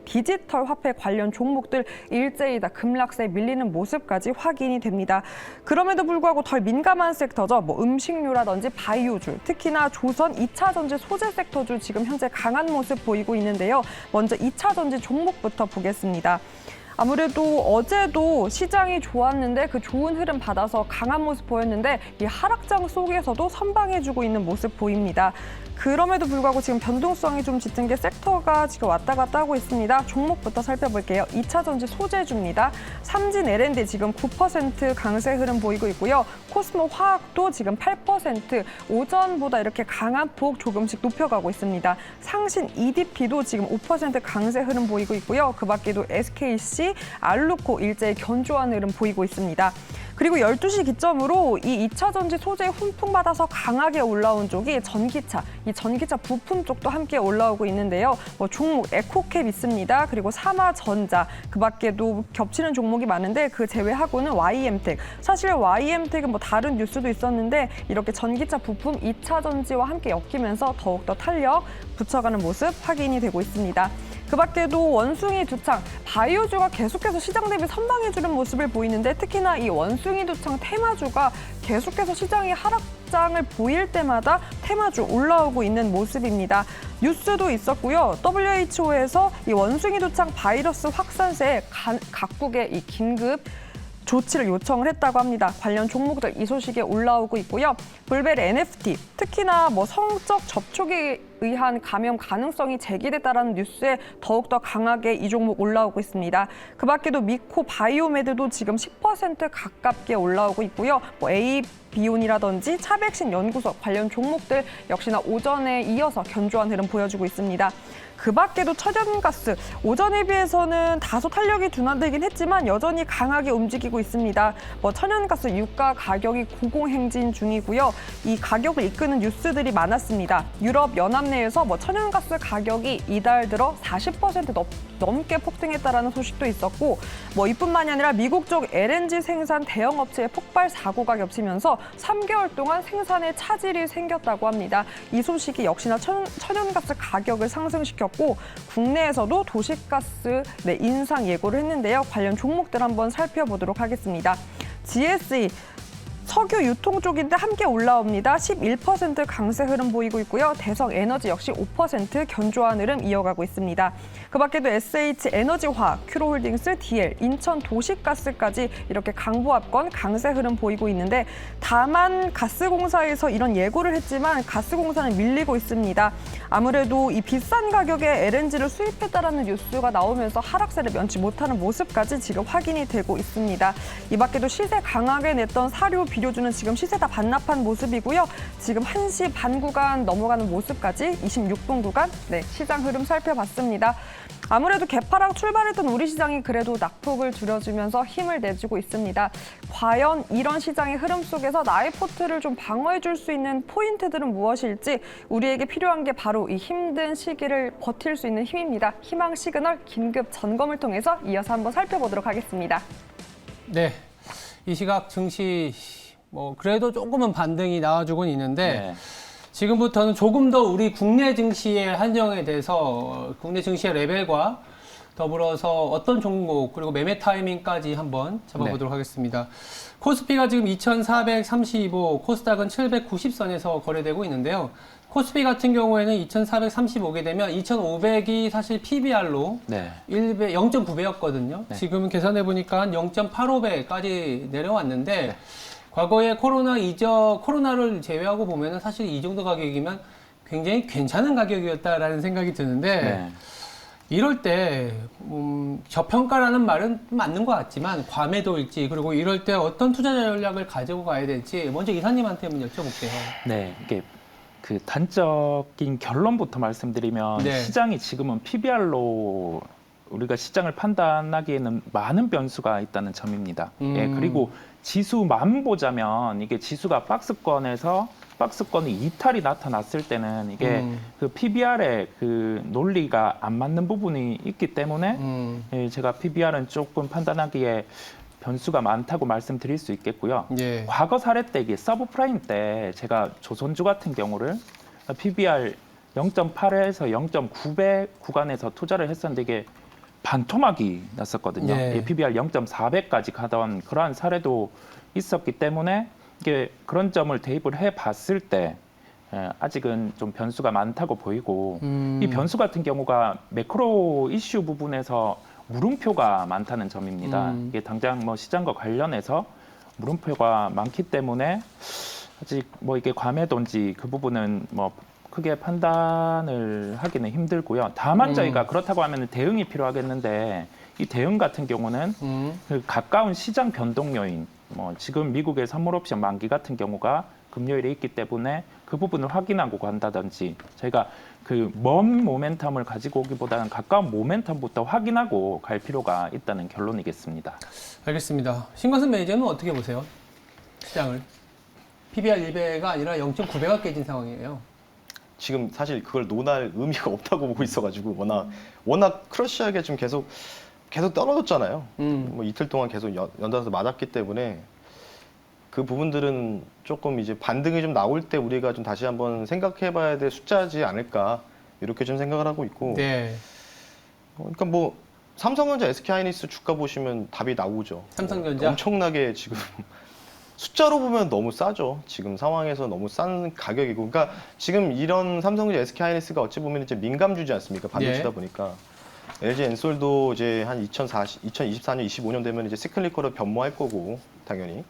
디지털 화폐 관련 종목들 일제히 다 급락세에 밀리는 모습까지 확인이 됩니다. 그럼에도 불구하고 덜 민감한 섹터죠. 뭐 음식료라든지 바이오주, 특히나 조선 2차 전지 소재 섹터주 지금 현재 강한 모습 보이고 있는데요. 먼저 2차 전지 종목부터 보겠습니다. 아무래도 어제도 시장이 좋았는데 그 좋은 흐름 받아서 강한 모습 보였는데 이 하락장 속에서도 선방해주고 있는 모습 보입니다. 그럼에도 불구하고 지금 변동성이 좀 짙은 게 섹터가 지금 왔다 갔다 하고 있습니다. 종목부터 살펴볼게요. 2차 전지 소재주입니다. 삼진 L&D 지금 9% 강세 흐름 보이고 있고요. 코스모 화학도 지금 8% 오전보다 이렇게 강한 폭 조금씩 높여가고 있습니다. 상신 EDP도 지금 5% 강세 흐름 보이고 있고요. 그 밖에도 SKC, 알루코 일제히 견조한 흐름 보이고 있습니다. 그리고 12시 기점으로 이 2차 전지 소재에 훈풍 받아서 강하게 올라온 쪽이 전기차, 이 전기차 부품 쪽도 함께 올라오고 있는데요. 뭐 종목 에코캡 있습니다. 그리고 사마전자, 그 밖에도 겹치는 종목이 많은데 그 제외하고는 YM텍. 사실 YM텍은 뭐 다른 뉴스도 있었는데 이렇게 전기차 부품 2차 전지와 함께 엮이면서 더욱더 탄력 붙여가는 모습 확인이 되고 있습니다. 그 밖에도 원숭이 두창, 바이오주가 계속해서 시장 대비 선방해주는 모습을 보이는데 특히나 이 원숭이 두창 테마주가 계속해서 시장이 하락장을 보일 때마다 테마주 올라오고 있는 모습입니다. 뉴스도 있었고요. WHO에서 이 원숭이 두창 바이러스 확산세에 각국의 이 긴급 조치를 요청을 했다고 합니다. 관련 종목들 이 소식에 올라오고 있고요. 불벨 NFT, 특히나 뭐 성적 접촉에 의한 감염 가능성이 제기됐다라는 뉴스에 더욱더 강하게 이 종목 올라오고 있습니다. 그 밖에도 미코 바이오메드도 지금 10% 가깝게 올라오고 있고요. 뭐 AB온이라든지 차백신 연구소 관련 종목들 역시나 오전에 이어서 견조한 흐름 보여주고 있습니다. 그 밖에도 천연가스, 오전에 비해서는 다소 탄력이 둔화되긴 했지만 여전히 강하게 움직이고 있습니다. 뭐 천연가스 유가 가격이 고공행진 중이고요. 이 가격을 이끄는 뉴스들이 많았습니다. 유럽 연합 내에서 뭐 천연가스 가격이 이달 들어 40% 넘게 폭등했다라는 소식도 있었고 뭐 이뿐만이 아니라 미국 쪽 LNG 생산 대형 업체의 폭발 사고가 겹치면서 3개월 동안 생산에 차질이 생겼다고 합니다. 이 소식이 역시나 천연가스 가격을 상승시켰고 국내에서도 도시가스 인상 예고를 했는데요. 관련 종목들 한번 살펴보도록 하겠습니다. GSE 석유 유통 쪽인데 함께 올라옵니다. 11% 강세 흐름 보이고 있고요. 대성에너지 역시 5% 견조한 흐름 이어가고 있습니다. 그 밖에도 SH에너지화학, 큐로홀딩스, DL, 인천도시가스까지 이렇게 강보합권 강세 흐름 보이고 있는데 다만 가스공사에서 이런 예고를 했지만 가스공사는 밀리고 있습니다. 아무래도 이 비싼 가격에 LNG를 수입했다라는 뉴스가 나오면서 하락세를 면치 못하는 모습까지 지금 확인이 되고 있습니다. 이 밖에도 시세 강하게 냈던 사료, 비료주는 지금 시세 다 반납한 모습이고요. 지금 1시 반 구간 넘어가는 모습까지 26분 구간 시장 흐름 살펴봤습니다. 아무래도 개파랑 출발했던 우리 시장이 그래도 낙폭을 줄여주면서 힘을 내주고 있습니다. 과연 이런 시장의 흐름 속에서 나의 포트를 좀 방어해줄 수 있는 포인트들은 무엇일지 우리에게 필요한 게 바로 이 힘든 시기를 버틸 수 있는 힘입니다. 희망 시그널 긴급 점검을 통해서 이어서 한번 살펴보도록 하겠습니다. 네, 이 시각 증시 그래도 조금은 반등이 나와주곤 있는데 지금부터는 조금 더 우리 국내 증시의 한정에 대해서 국내 증시의 레벨과 더불어서 어떤 종목 그리고 매매 타이밍까지 한번 잡아보도록 하겠습니다. 코스피가 지금 2435, 코스닥은 790선에서 거래되고 있는데요. 코스피 같은 경우에는 2435게 되면 2500이 사실 PBR로 0.9배였거든요. 지금 계산해보니까 한 0.85배까지 내려왔는데 과거에 코로나를 제외하고 보면은 사실 이 정도 가격이면 굉장히 괜찮은 가격이었다라는 생각이 드는데 이럴 때 저평가라는 말은 맞는 것 같지만 과매도일지 그리고 이럴 때 어떤 투자 전략을 가지고 가야 될지 먼저 이사님한테 한번 여쭤볼게요. 네, 이게 그 단적인 결론부터 말씀드리면 시장이 지금은 PBR로 우리가 시장을 판단하기에는 많은 변수가 있다는 점입니다. 그리고 지수만 보자면 이게 지수가 박스권이 이탈이 나타났을 때는 이게 그 PBR의 그 논리가 안 맞는 부분이 있기 때문에 제가 PBR은 조금 판단하기에 변수가 많다고 말씀드릴 수 있겠고요. 과거 사례 때 이게 서브프라임 때 제가 조선주 같은 경우를 PBR 0.8에서 0.9배 구간에서 투자를 했었는데 이게 반토막이 났었거든요. PBR 0.4배까지 가던 그러한 사례도 있었기 때문에 이게 그런 점을 대입을 해봤을 때 아직은 좀 변수가 많다고 보이고 이 변수 같은 경우가 매크로 이슈 부분에서 물음표가 많다는 점입니다. 이게 당장 시장과 관련해서 물음표가 많기 때문에 아직 이게 과매도인지 그 부분은 크게 판단을 하기는 힘들고요. 다만 저희가 그렇다고 하면 대응이 필요하겠는데 이 대응 같은 경우는 그 가까운 시장 변동 요인, 지금 미국의 선물 옵션 만기 같은 경우가 금요일에 있기 때문에 그 부분을 확인하고 간다든지 저희가 그 먼 모멘텀을 가지고 오기보다는 가까운 모멘텀부터 확인하고 갈 필요가 있다는 결론이겠습니다. 알겠습니다. 신관선 매니저는 어떻게 보세요? 시장을. PBR 1배가 아니라 0.9배가 깨진 상황이에요. 지금 사실 그걸 논할 의미가 없다고 보고 있어가지고 워낙 크러쉬하게 좀 계속 떨어졌잖아요. 이틀 동안 계속 연달아서 맞았기 때문에 그 부분들은 조금 이제 반등이 좀 나올 때 우리가 좀 다시 한번 생각해봐야 될 숫자지 않을까 이렇게 좀 생각을 하고 있고. 그러니까 삼성전자, SK하이닉스 주가 보시면 답이 나오죠. 삼성전자 엄청나게 지금. 숫자로 보면 너무 싸죠. 지금 상황에서 너무 싼 가격이고. 그러니까 지금 이런 삼성전자, SK하이닉스가 어찌 보면 이제 민감주지 않습니까? 반도체다 보니까. LG 엔솔도 이제 한 2024년, 25년 되면 이제 시클리컬로 변모할 거고, 당연히.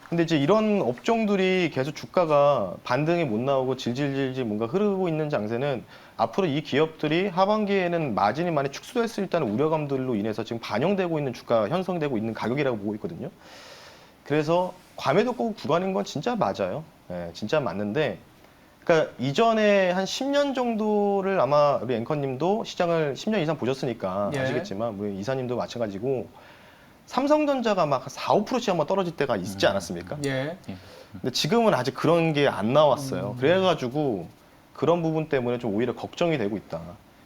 근데 이제 이런 업종들이 계속 주가가 반등이 못 나오고 질질질질 뭔가 흐르고 있는 장세는 앞으로 이 기업들이 하반기에는 마진이 많이 축소될 수 있다는 우려감들로 인해서 지금 반영되고 있는 주가 형성되고 있는 가격이라고 보고 있거든요. 그래서 과매도 구간인 건 진짜 맞아요. 진짜 맞는데, 그러니까 이전에 한 10년 정도를 아마 우리 앵커님도 시장을 10년 이상 보셨으니까 아시겠지만, 우리 이사님도 마찬가지고, 삼성전자가 막 4, 5%씩 한번 떨어질 때가 있지 않았습니까? 근데 지금은 아직 그런 게 안 나왔어요. 그래가지고 그런 부분 때문에 좀 오히려 걱정이 되고 있다.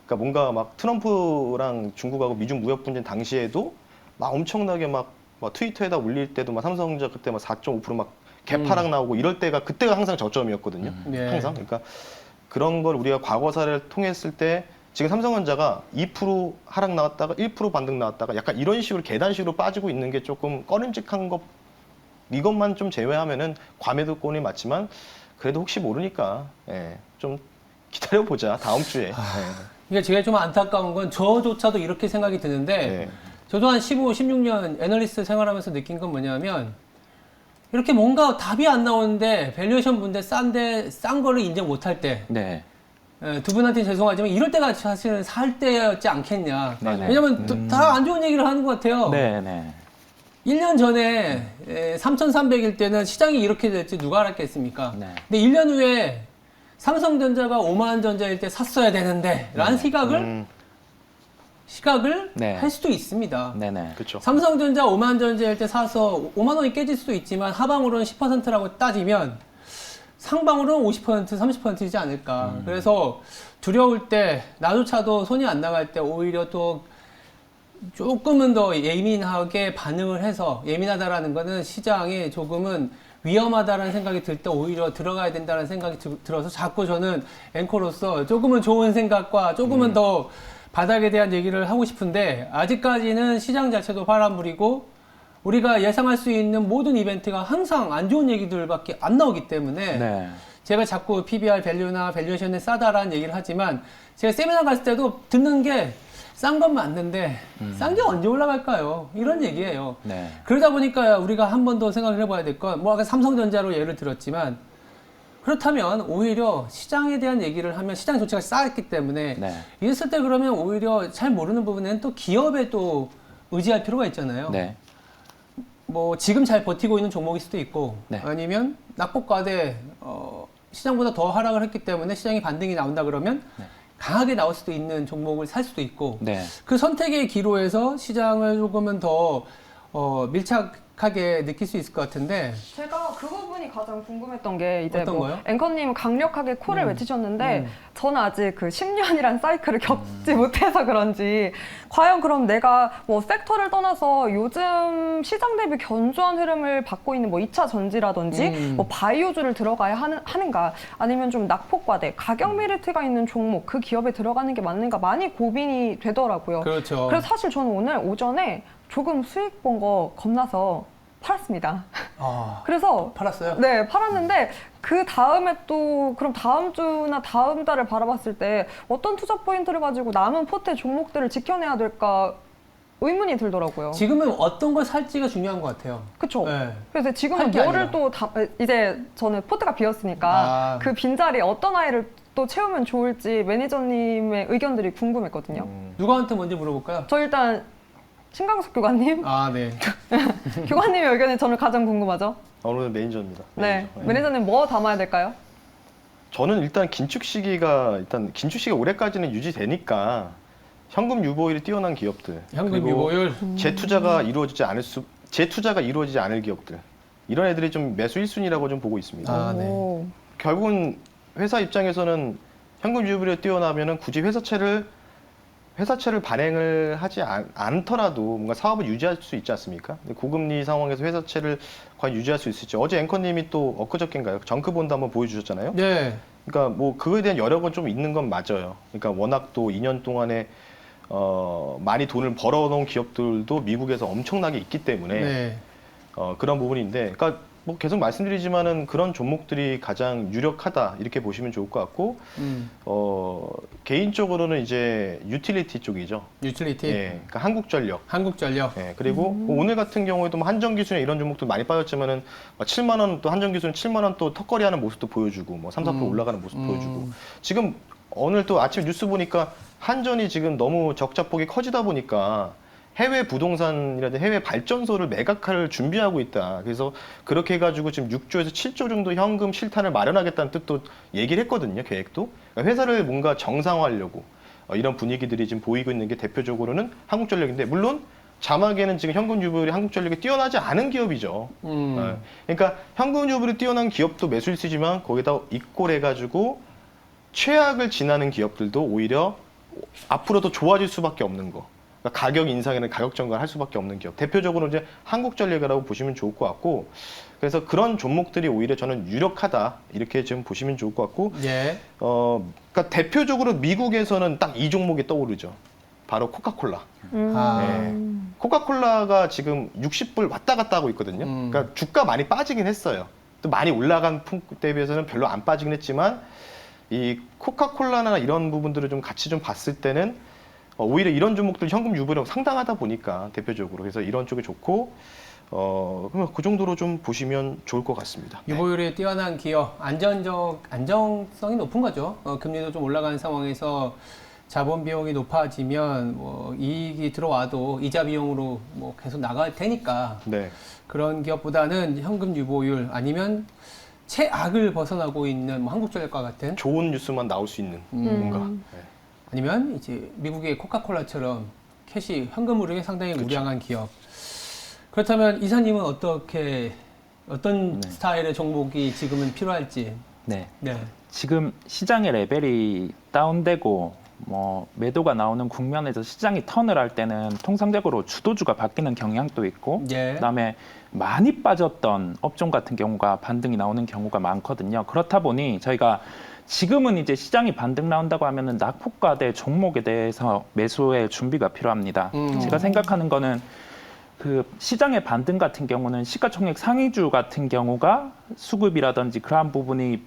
그러니까 뭔가 막 트럼프랑 중국하고 미중 무역 분쟁 당시에도 막 엄청나게 막 트위터에다 올릴 때도 막 삼성전자 그때 막 4.5% 막 개파락 나오고 이럴 때가 그때가 항상 저점이었거든요. 네. 항상. 그러니까 그런 걸 우리가 과거사를 통했을 때 지금 삼성전자가 2% 하락 나왔다가 1% 반등 나왔다가 약간 이런 식으로 계단식으로 빠지고 있는 게 조금 꺼림직한 것 이것만 좀 제외하면은 과매도권이 맞지만 그래도 혹시 모르니까 예, 좀 기다려보자 다음 주에. 예. 그러니까 제가 좀 안타까운 건 저조차도 이렇게 생각이 드는데 예. 저도 한 15, 16년 애널리스트 생활하면서 느낀 건 뭐냐면 이렇게 뭔가 답이 안 나오는데 밸류에이션 분데 싼 거를 인정 못할 때 네. 두 분한테 죄송하지만 이럴 때가 사실은 살 때였지 않겠냐. 네네. 왜냐면 다 안 좋은 얘기를 하는 것 같아요. 네, 네. 1년 전에 3,300일 때는 시장이 이렇게 될지 누가 알았겠습니까? 네. 근데 1년 후에 삼성전자가 5만 전자일 때 샀어야 되는데 라는 시각을 네. 할 수도 있습니다. 네, 네. 그렇죠. 삼성전자 5만 전자일 때 사서 5만 원이 깨질 수도 있지만 하방으로는 10%라고 따지면 상방으로는 50%, 30%이지 않을까. 그래서 두려울 때 나조차도 손이 안 나갈 때 오히려 또 조금은 더 예민하게 반응을 해서 예민하다라는 거는 시장에 조금은 위험하다라는 생각이 들 때 오히려 들어가야 된다는 생각이 들어서 자꾸 저는 앵커로서 조금은 좋은 생각과 조금은 더 바닥에 대한 얘기를 하고 싶은데 아직까지는 시장 자체도 바람불이고 우리가 예상할 수 있는 모든 이벤트가 항상 안 좋은 얘기들밖에 안 나오기 때문에 네. 제가 자꾸 PBR 밸류나 밸류에이션이 싸다라는 얘기를 하지만 제가 세미나 갔을 때도 듣는 게 싼 건 맞는데 싼 게 언제 올라갈까요? 이런 얘기예요. 네. 그러다 보니까 우리가 한 번 더 생각을 해봐야 될 건 뭐 아까 삼성전자로 예를 들었지만 그렇다면 오히려 시장에 대한 얘기를 하면 시장 조치가 쌓였기 때문에 네. 이랬을 때 그러면 오히려 잘 모르는 부분에는 또 기업에 또 의지할 필요가 있잖아요. 네. 뭐 지금 잘 버티고 있는 종목일 수도 있고 네. 아니면 낙폭과대 시장보다 더 하락을 했기 때문에 시장이 반등이 나온다 그러면 네. 강하게 나올 수도 있는 종목을 살 수도 있고 네. 그 선택의 기로에서 시장을 조금은 더 밀착하게 느낄 수 있을 것 같은데 제가 그 부분이 가장 궁금했던 게 이제 어떤 거요? 앵커님 강력하게 콜을 외치셨는데 저는 아직 그 10년이란 사이클을 겪지 못해서 그런지 과연 그럼 내가 뭐 섹터를 떠나서 요즘 시장 대비 견조한 흐름을 받고 있는 뭐 2차 전지라든지 뭐 바이오주를 들어가야 하는가 아니면 좀 낙폭과대 가격 메리트가 있는 종목 그 기업에 들어가는 게 맞는가 많이 고민이 되더라고요. 그렇죠. 그래서 사실 저는 오늘 오전에 조금 수익 본 거 겁나서 팔았습니다. 그래서 팔았어요? 네, 팔았는데 그 다음에 또 그럼 다음 주나 다음 달을 바라봤을 때 어떤 투자 포인트를 가지고 남은 포트의 종목들을 지켜내야 될까 의문이 들더라고요. 지금은 어떤 걸 살지가 중요한 것 같아요. 그렇죠. 네. 그래서 지금은 할게 뭐를 아니라. 또 이제 저는 포트가 비었으니까 아. 그 빈자리 어떤 아이를 또 채우면 좋을지 매니저님의 의견들이 궁금했거든요. 누구한테 먼저 물어볼까요? 저 일단 신강석 교관님, 아, 네. 교관님의 의견이 저는 가장 궁금하죠. 오늘은 매니저입니다. 네, 매니저. 매니저님 뭐 담아야 될까요? 저는 일단 긴축 시기가 올해까지는 유지되니까 현금 유보율이 뛰어난 기업들 현금 그리고 유보율. 재투자가 이루어지지 않을 기업들 이런 애들이 좀 매수 1순위라고 좀 보고 있습니다. 아, 네. 오. 결국은 회사 입장에서는 현금 유보율이 뛰어나면은 굳이 회사채를 발행을 하지 않더라도 뭔가 사업을 유지할 수 있지 않습니까? 근데 고금리 상황에서 회사채를 과연 유지할 수 있을지 어제 앵커님이 또 엊그저께인가요? 정크본드 한번 보여주셨잖아요. 네. 그러니까 뭐 그거에 대한 여력은 좀 있는 건 맞아요. 그러니까 워낙 또 2년 동안에 많이 돈을 벌어놓은 기업들도 미국에서 엄청나게 있기 때문에 네. 그런 부분인데, 그러니까 뭐 계속 말씀드리지만은 그런 종목들이 가장 유력하다 이렇게 보시면 좋을 것 같고, 개인적으로는 이제 유틸리티 쪽이죠. 유틸리티. 예, 그러니까 한국전력. 한국전력. 예, 그리고 뭐 오늘 같은 경우에도 뭐 한전기술이나 이런 종목도 많이 빠졌지만은 7만 원 또 한전기술은 7만 원 또 턱걸이하는 모습도 보여주고 뭐 3, 4% 올라가는 모습 보여주고 지금 오늘 또 아침 뉴스 보니까 한전이 지금 너무 적자폭이 커지다 보니까 해외 부동산이라든지 해외 발전소를 매각할 준비하고 있다. 그래서 그렇게 해가지고 지금 6조에서 7조 정도 현금 실탄을 마련하겠다는 뜻도 얘기를 했거든요. 계획도. 그러니까 회사를 뭔가 정상화하려고 이런 분위기들이 지금 보이고 있는 게 대표적으로는 한국전력인데, 물론 자막에는 지금 현금 유보율이 한국전력이 뛰어나지 않은 기업이죠. 그러니까 현금 유보율이 뛰어난 기업도 매수일수지만 거기다 입골해가지고 최악을 지나는 기업들도 오히려 앞으로도 좋아질 수밖에 없는 거. 그러니까 가격 인상에는 가격 전가를 할 수밖에 없는 기업. 대표적으로 이제 한국전력이라고 보시면 좋을 것 같고, 그래서 그런 종목들이 오히려 저는 유력하다 이렇게 좀 보시면 좋을 것 같고, 예. 그러니까 대표적으로 미국에서는 딱 이 종목이 떠오르죠. 바로 코카콜라. 네. 코카콜라가 지금 60불 왔다 갔다 하고 있거든요. 그러니까 주가 많이 빠지긴 했어요. 또 많이 올라간 품목 대비해서는 별로 안 빠지긴 했지만 이 코카콜라나 이런 부분들을 좀 같이 좀 봤을 때는 오히려 이런 종목들 현금 유보력 상당하다 보니까 대표적으로 그래서 이런 쪽이 좋고 그러면 그 정도로 좀 보시면 좋을 것 같습니다. 유보율이 뛰어난 기업, 안정성이 높은 거죠. 금리도 좀 올라가는 상황에서 자본 비용이 높아지면 뭐 이익이 들어와도 이자 비용으로 뭐 계속 나갈 테니까 네. 그런 기업보다는 현금 유보율 아니면 최악을 벗어나고 있는 뭐 한국전력과 같은 좋은 뉴스만 나올 수 있는 뭔가. 네. 아니면 이제 미국의 코카콜라처럼 캐시 현금 흐름이 상당히 그쵸. 우량한 기업. 그렇다면 이사님은 어떤 네. 스타일의 종목이 지금은 필요할지. 네. 네. 지금 시장의 레벨이 다운되고 뭐 매도가 나오는 국면에서 시장이 턴을 할 때는 통상적으로 주도주가 바뀌는 경향도 있고 예. 그다음에 많이 빠졌던 업종 같은 경우가 반등이 나오는 경우가 많거든요. 그렇다 보니 저희가 지금은 이제 시장이 반등 나온다고 하면은 낙폭과대 종목에 대해서 매수의 준비가 필요합니다. 제가 생각하는 거는 그 시장의 반등 같은 경우는 시가총액 상위주 같은 경우가 수급이라든지 그러한 부분이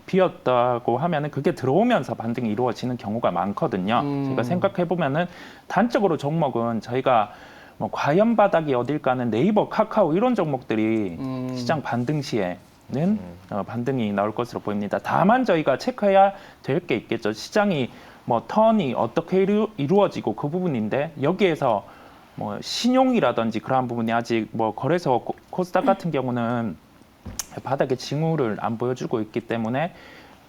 비었다고 하면은 그게 들어오면서 반등이 이루어지는 경우가 많거든요. 제가 생각해 보면은 단적으로 종목은 저희가 뭐 과연 바닥이 어딜까는 네이버, 카카오 이런 종목들이 시장 반등 시에는 반등이 나올 것으로 보입니다. 다만 저희가 체크해야 될 게 있겠죠. 시장이 뭐 턴이 어떻게 이루어지고 그 부분인데 여기에서 뭐 신용이라든지 그러한 부분이 아직 뭐 거래소 코스닥 같은 경우는 바닥에 징후를 안 보여주고 있기 때문에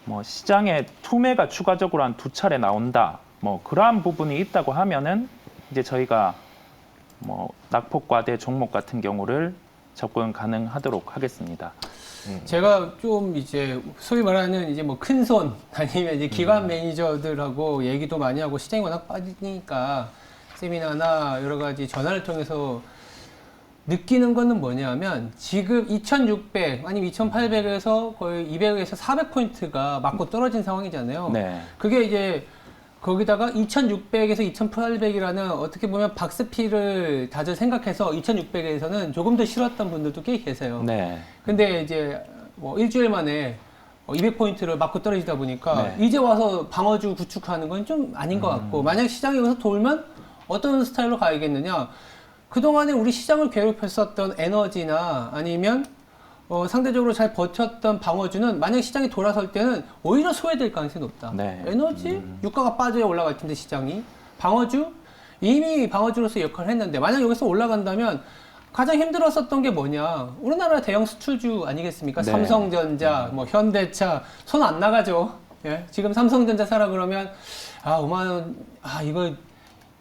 뭐 시장에 투매가 추가적으로 한 2차례 나온다 뭐 그러한 부분이 있다고 하면은 이제 저희가 뭐 낙폭과대 종목 같은 경우를 접근 가능하도록 하겠습니다. 제가 좀 이제 소위 말하는 이제 뭐 큰손 아니면 이제 기관 매니저들하고 얘기도 많이 하고 시장이 워낙 빠지니까 세미나나 여러 가지 전화를 통해서 느끼는 거는 뭐냐면 지금 2600 아니면 2800에서 거의 200에서 400포인트가 맞고 떨어진 상황이잖아요. 네. 그게 이제 거기다가 2600에서 2800이라는 어떻게 보면 박스피를 다들 생각해서 2600에서는 조금 더 싫었던 분들도 꽤 계세요. 네. 근데 이제 뭐 일주일 만에 200포인트를 맞고 떨어지다 보니까 네. 이제 와서 방어주 구축하는 건 좀 아닌 것 같고 만약 시장이 여기서 돌면 어떤 스타일로 가야겠느냐. 그동안에 우리 시장을 괴롭혔었던 에너지나 아니면 상대적으로 잘 버텼던 방어주는 만약 시장이 돌아설 때는 오히려 소외될 가능성이 높다. 네. 에너지? 유가가 빠져야 올라갈 텐데 시장이. 방어주? 이미 방어주로서 역할을 했는데 만약 여기서 올라간다면 가장 힘들었었던 게 뭐냐. 우리나라 대형 수출주 아니겠습니까? 네. 삼성전자, 뭐 현대차 손 안 나가죠. 예? 지금 삼성전자 사라 그러면 5만 원, 이거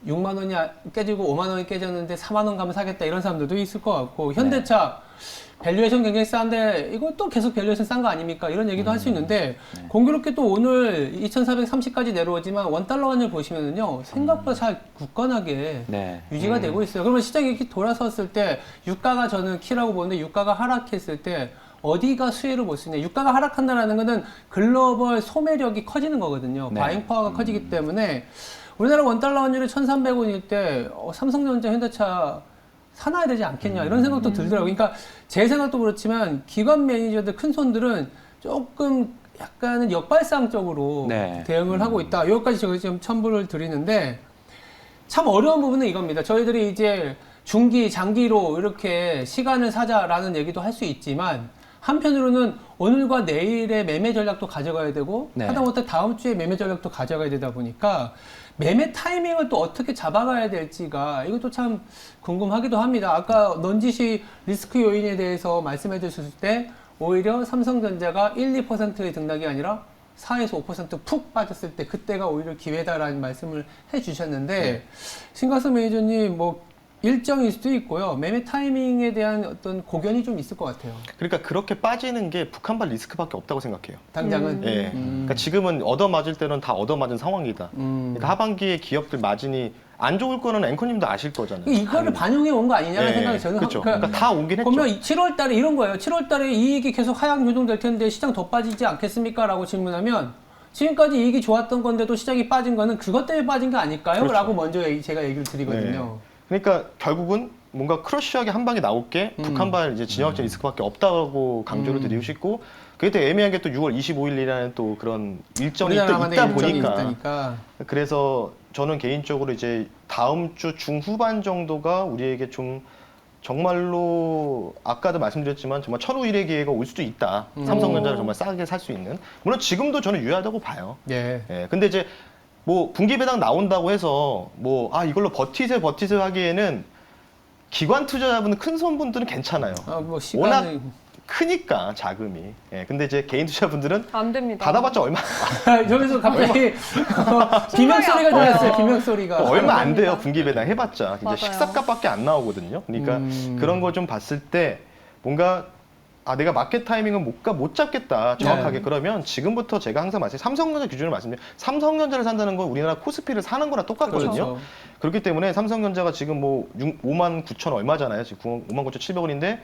6만 원이 깨지고 5만 원이 깨졌는데 4만 원 가면 사겠다 이런 사람들도 있을 것 같고 현대차 밸류에이션 굉장히 싼데 이거 또 계속 밸류에이션 싼 거 아닙니까? 이런 얘기도 할 수 있는데 공교롭게 또 오늘 2430까지 내려오지만 원달러원을 보시면은요 생각보다 잘 굳건하게 유지가 되고 있어요. 그러면 시장이 이렇게 돌아섰을 때 유가가 저는 키라고 보는데 유가가 하락했을 때 어디가 수혜를 볼 수 있냐. 유가가 하락한다는 것은 글로벌 소매력이 커지는 거거든요. 바잉 파워가 커지기 때문에 우리나라 원달러 환율이 1,300원일 때 삼성전자, 현대차 사놔야 되지 않겠냐 이런 생각도 들더라고요. 그러니까 제 생각도 그렇지만 기관 매니저들 큰 손들은 조금 약간은 역발상적으로 대응을 하고 있다. 여기까지 제가 지금 첨부를 드리는데 참 어려운 부분은 이겁니다. 저희들이 이제 중기, 장기로 이렇게 시간을 사자라는 얘기도 할 수 있지만 한편으로는 오늘과 내일의 매매 전략도 가져가야 되고 하다못해 다음 주에 매매 전략도 가져가야 되다 보니까 매매 타이밍을 또 어떻게 잡아가야 될지가 이것도 참 궁금하기도 합니다. 아까 넌지시 리스크 요인에 대해서 말씀해 주셨을 때 오히려 삼성전자가 1, 2%의 등락이 아니라 4에서 5% 푹 빠졌을 때 그때가 오히려 기회다라는 말씀을 해 주셨는데 신가스 매니저님 뭐 일정일 수도 있고요. 매매 타이밍에 대한 어떤 고견이 좀 있을 것 같아요. 그러니까 그렇게 빠지는 게 북한발 리스크밖에 없다고 생각해요. 당장은. 예. 그러니까 지금은 얻어맞을 때는 다 얻어맞은 상황이다. 그러니까 하반기에 기업들 마진이 안 좋을 거는 앵커님도 아실 거잖아요. 이거를 반영해 온 거 아니냐는 예, 생각이 저는 그렇죠. 그러니까 다 오긴 했죠. 보면 7월 달에 이런 거예요. 7월 달에 이익이 계속 하향 조정될 텐데 시장 더 빠지지 않겠습니까? 라고 질문하면 지금까지 이익이 좋았던 건데도 시장이 빠진 거는 그것 때문에 빠진 거 아닐까요? 그렇죠. 라고 먼저 제가 얘기를 드리거든요. 그러니까 결국은 뭔가 크러쉬하게 한 방에 나올 게 북한발 이제 진영학적 리스크밖에 없다고 강조를 드리고 싶고 그게 또 애매한 게 또 6월 25일이라는 또 그런 일정이 또 우리나라만의 있다 일정이 보니까 있다니까. 그래서 저는 개인적으로 이제 다음 주 중후반 정도가 우리에게 좀 정말로 아까도 말씀드렸지만 정말 천우일의 기회가 올 수도 있다. 삼성전자를 정말 싸게 살 수 있는. 물론 지금도 저는 유효하다고 봐요. 예. 예. 근데 이제 뭐 분기 배당 나온다고 해서 뭐 이걸로 버티세요 하기에는 기관 투자자분 큰 손분들은 괜찮아요. 뭐 워낙 시간을 크니까 자금이. 예. 근데 이제 개인 투자분들은 안 됩니다. 받아봤자 얼마 저기서 갑자기 비명 소리가 아파요. 들렸어요. 비명 소리가. 얼마 안 돼요. 분기 배당 해봤자 맞아요. 이제 식사값밖에 안 나오거든요. 그러니까 그런 거 좀 봤을 때 뭔가 내가 마켓 타이밍은 못 잡겠다 정확하게. 네. 그러면 지금부터 제가 항상 삼성전자 기준으로 말씀드려요. 삼성전자를 산다는 건 우리나라 코스피를 사는 거랑 똑같거든요. 그렇죠. 그렇기 때문에 삼성전자가 지금 뭐 5만 9천 얼마잖아요. 지금 5만 9천 7백원인데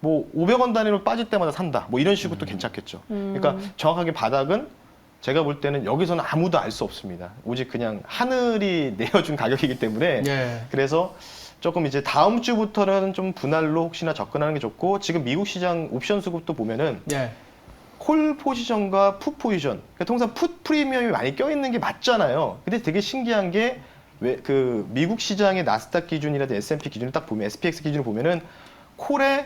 뭐 500원 단위로 빠질 때마다 산다. 뭐 이런 식으로 또 괜찮겠죠. 그러니까 정확하게 바닥은 제가 볼 때는 여기서는 아무도 알 수 없습니다. 오직 그냥 하늘이 내어준 가격이기 때문에 예. 그래서 조금 이제 다음 주부터는 좀 분할로 혹시나 접근하는 게 좋고 지금 미국 시장 옵션 수급도 보면은 예. 콜 포지션과 풋 포지션. 그러니까 통상 풋 프리미엄이 많이 껴있는 게 맞잖아요. 근데 되게 신기한 게 왜 그 미국 시장의 나스닥 기준이라든지 S&P 기준을 딱 보면 SPX 기준을 보면은 콜의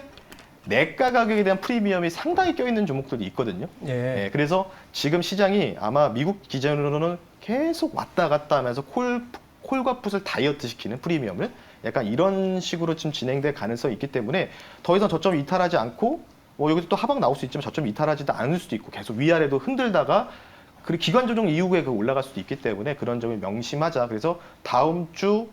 내가 가격에 대한 프리미엄이 상당히 껴있는 종목들이 있거든요. 예. 예, 그래서 지금 시장이 아마 미국 기준으로는 계속 왔다 갔다 하면서 콜과 풋을 다이어트 시키는 프리미엄을 약간 이런 식으로 좀 진행될 가능성이 있기 때문에 더 이상 저점 이탈하지 않고 여기서 또 하방 나올 수 있지만 저점 이탈하지도 않을 수도 있고 계속 위아래도 흔들다가 그리고 기관 조정 이후에 올라갈 수도 있기 때문에 그런 점을 명심하자. 그래서 다음 주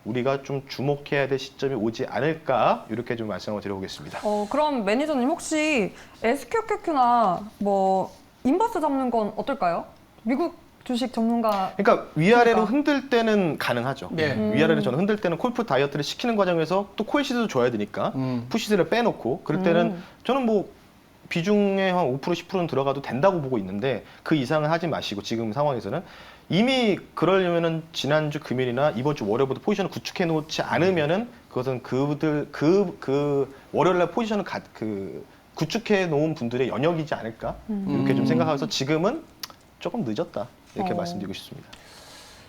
우리가 좀 주목해야 될 시점이 오지 않을까 이렇게 좀 말씀을 드려보겠습니다. 그럼 매니저님 혹시 SQQQ나 뭐 인버스 잡는 건 어떨까요? 미국 주식 전문가. 그러니까 위아래로 흔들 때는 가능하죠. 네. 위아래로 저는 흔들 때는 콜풋 다이어트를 시키는 과정에서 또 콜시드도 줘야 되니까 풋시드를 빼놓고 그럴 때는 저는 뭐 비중에 한 5% 10%는 들어가도 된다고 보고 있는데 그 이상은 하지 마시고 지금 상황에서는 이미 그러려면은 지난주 금요일이나 이번 주 월요일부터 포지션을 구축해 놓지 않으면은 그것은 그 월요일날 포지션을 구축해 놓은 분들의 연역이지 않을까 이렇게 좀 생각해서 지금은 조금 늦었다 이렇게 말씀드리고 싶습니다.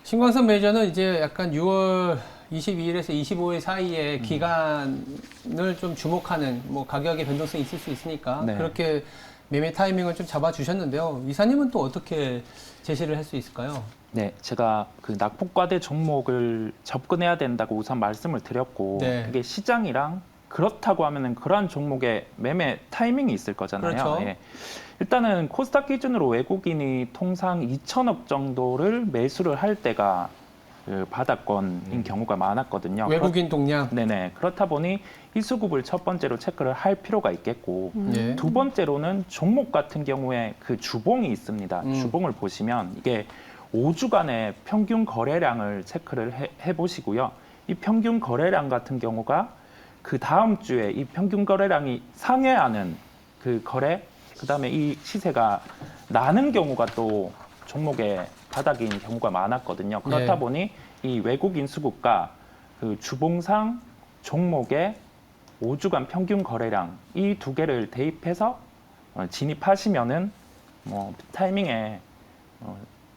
신광선 매니저는 이제 약간 6월 22일에서 25일 사이에 기간을 좀 주목하는 뭐 가격의 변동성이 있을 수 있으니까 네. 그렇게 매매 타이밍을 좀 잡아주셨는데요. 이사님은 또 어떻게 제시를 할 수 있을까요? 네, 제가 그 낙폭과대 종목을 접근해야 된다고 우선 말씀을 드렸고 네. 이게 시장이랑 그렇다고 하면은 그러한 종목의 매매 타이밍이 있을 거잖아요. 그렇죠. 예. 일단은 코스닥 기준으로 외국인이 통상 2천억 정도를 매수를 할 때가 그 바닥권인 경우가 많았거든요. 외국인 동량. 네네. 그렇다 보니 이 수급을 첫 번째로 체크를 할 필요가 있겠고 예. 두 번째로는 종목 같은 경우에 그 주봉이 있습니다. 주봉을 보시면 이게 5주간의 평균 거래량을 체크를 해보시고요. 이 평균 거래량 같은 경우가 그 다음 주에 이 평균 거래량이 상회하는 그 거래, 그 다음에 이 시세가 나는 경우가 또 종목의 바닥인 경우가 많았거든요. 그렇다 네. 보니 이 외국인 수급과 그 주봉상 종목의 5주간 평균 거래량 이 두 개를 대입해서 진입하시면은 뭐 타이밍에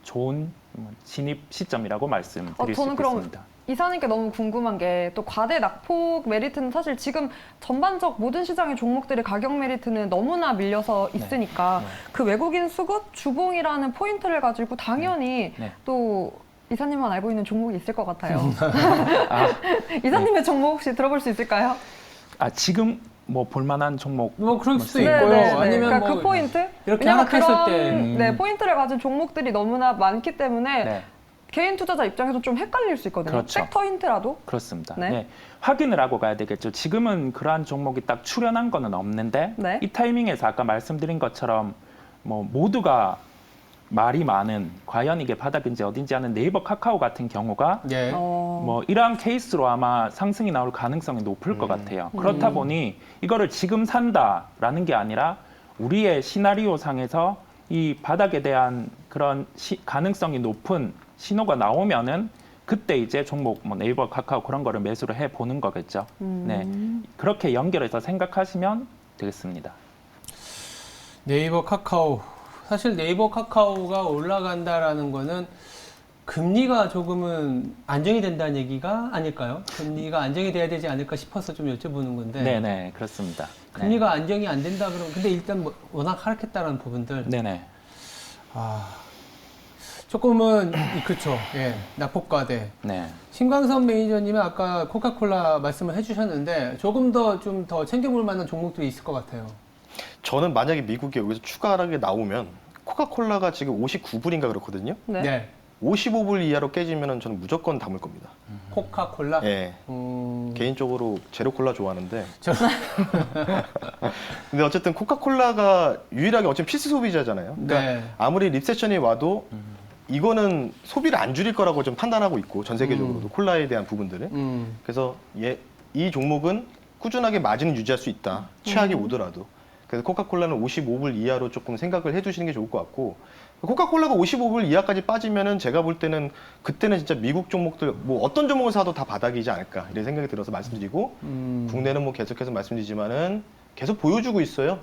좋은 진입 시점이라고 말씀드릴 수 저는 그럼 있겠습니다. 이사님께 너무 궁금한 게 또 과대 낙폭 메리트는 사실 지금 전반적 모든 시장의 종목들의 가격 메리트는 너무나 밀려서 있으니까 네. 그 외국인 수급 주봉이라는 포인트를 가지고 당연히 네. 또 이사님만 알고 있는 종목이 있을 것 같아요. 이사님의 종목 혹시 들어볼 수 있을까요? 지금 뭐 볼만한 종목 뭐 그럴 수도 네, 있고요. 네. 아니면 그러니까 뭐 그 포인트? 이렇게 왜냐면 하락했을 그런 때 네, 포인트를 가진 종목들이 너무나 많기 때문에 네. 개인 투자자 입장에서 좀 헷갈릴 수 있거든요. 그렇죠. 섹터 힌트라도. 그렇습니다. 네. 네. 확인을 하고 가야 되겠죠. 지금은 그러한 종목이 딱 출현한 거는 없는데 네. 이 타이밍에서 아까 말씀드린 것처럼 뭐 모두가 말이 많은 과연 이게 바닥인지 어딘지 하는 네이버 카카오 같은 경우가 예. 뭐 이러한 케이스로 아마 상승이 나올 가능성이 높을 것 같아요. 그렇다 보니 이거를 지금 산다라는 게 아니라 우리의 시나리오 상에서 이 바닥에 대한 그런 가능성이 높은 신호가 나오면은 그때 이제 종목 뭐 네이버, 카카오 그런 거를 매수를 해 보는 거겠죠. 네, 그렇게 연결해서 생각하시면 되겠습니다. 네이버 카카오. 사실 네이버 카카오가 올라간다라는 거는 금리가 조금은 안정이 된다는 얘기가 아닐까요? 금리가 안정이 돼야 되지 않을까 싶어서 좀 여쭤보는 건데. 네네, 그렇습니다. 금리가 안정이 안 된다 그러면 근데 일단 뭐 워낙 하락했다는 부분들. 네네. 아. 조금은 그렇죠. 예. 낙폭과대. 네. 신광선 매니저님은 아까 코카콜라 말씀을 해주셨는데 조금 더 좀 더 챙겨볼 만한 종목들이 있을 것 같아요. 저는 만약에 미국에 여기서 추가 하락이 나오면 코카콜라가 지금 59불인가 그렇거든요. 네. 네. 55불 이하로 깨지면 저는 무조건 담을 겁니다. 코카콜라. 예. 개인적으로 제로콜라 좋아하는데. 저- 근데 어쨌든 코카콜라가 유일하게 어차피 필수 소비자잖아요. 그러니까 네. 아무리 리세션이 와도 이거는 소비를 안 줄일 거라고 좀 판단하고 있고 전 세계적으로도 콜라에 대한 부분들은. 그래서 이 종목은 꾸준하게 마진을 유지할 수 있다. 최악이 오더라도. 그래서 코카콜라는 55불 이하로 조금 생각을 해두시는 게 좋을 것 같고, 코카콜라가 55불 이하까지 빠지면은 제가 볼 때는 그때는 진짜 미국 종목들 뭐 어떤 종목을 사도 다 바닥이지 않을까 이런 생각이 들어서 말씀드리고, 국내는 뭐 계속해서 말씀드리지만은 계속 보여주고 있어요.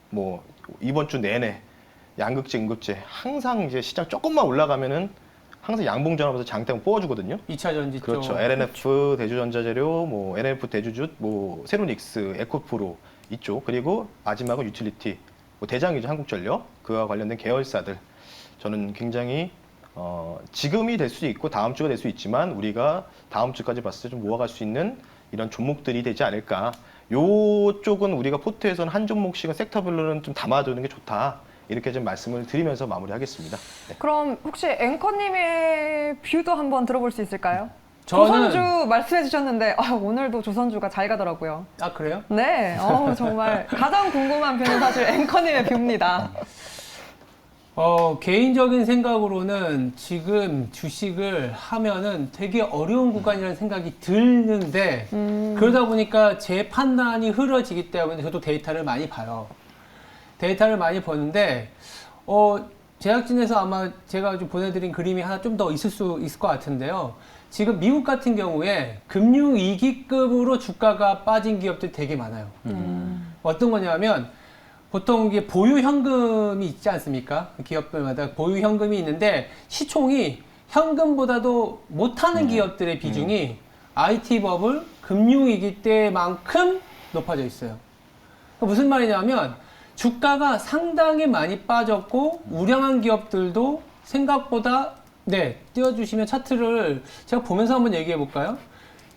뭐 이번 주 내내 양극재, 음극재 항상 이제 시장 조금만 올라가면은 항상 양봉 전환하면서 장대가 뽑아주거든요. 2차 전지 쪽. 그렇죠. LNF 대주전자재료, 뭐 NF 대주주, 뭐 세로닉스, 에코프로 이쪽, 그리고 마지막은 유틸리티, 뭐 대장이죠, 한국전력. 그와 관련된 계열사들. 저는 굉장히 지금이 될 수 있고 다음 주가 될 수 있지만 우리가 다음 주까지 봤을 때 좀 모아갈 수 있는 이런 종목들이 되지 않을까. 요쪽은 우리가 포트에서는 한 종목씩은 섹터별로는 좀 담아두는 게 좋다. 이렇게 좀 말씀을 드리면서 마무리하겠습니다. 네. 그럼 혹시 앵커님의 뷰도 한번 들어볼 수 있을까요? 저는- 조선주 말씀해 주셨는데 오늘도 조선주가 잘 가더라고요. 아, 그래요? 네, 정말 가장 궁금한 뷰는 사실 앵커님의 뷰입니다. 개인적인 생각으로는 지금 주식을 하면은 되게 어려운 구간이라는 생각이 드는데, 그러다 보니까 제 판단이 흐려지기 때문에 저도 데이터를 많이 봐요. 데이터를 많이 보는데, 제작진에서 아마 제가 좀 보내드린 그림이 하나 좀 더 있을 수 있을 것 같은데요. 지금 미국 같은 경우에 금융위기급으로 주가가 빠진 기업들이 되게 많아요. 어떤 거냐면, 보통 이게 보유 현금이 있지 않습니까? 기업들마다 보유 현금이 있는데 시총이 현금보다도 못하는 기업들의 비중이 IT 버블, 금융위기 때만큼 높아져 있어요. 그러니까 무슨 말이냐면 주가가 상당히 많이 빠졌고 우량한 기업들도 생각보다 띄워주시면 차트를 제가 보면서 한번 얘기해 볼까요?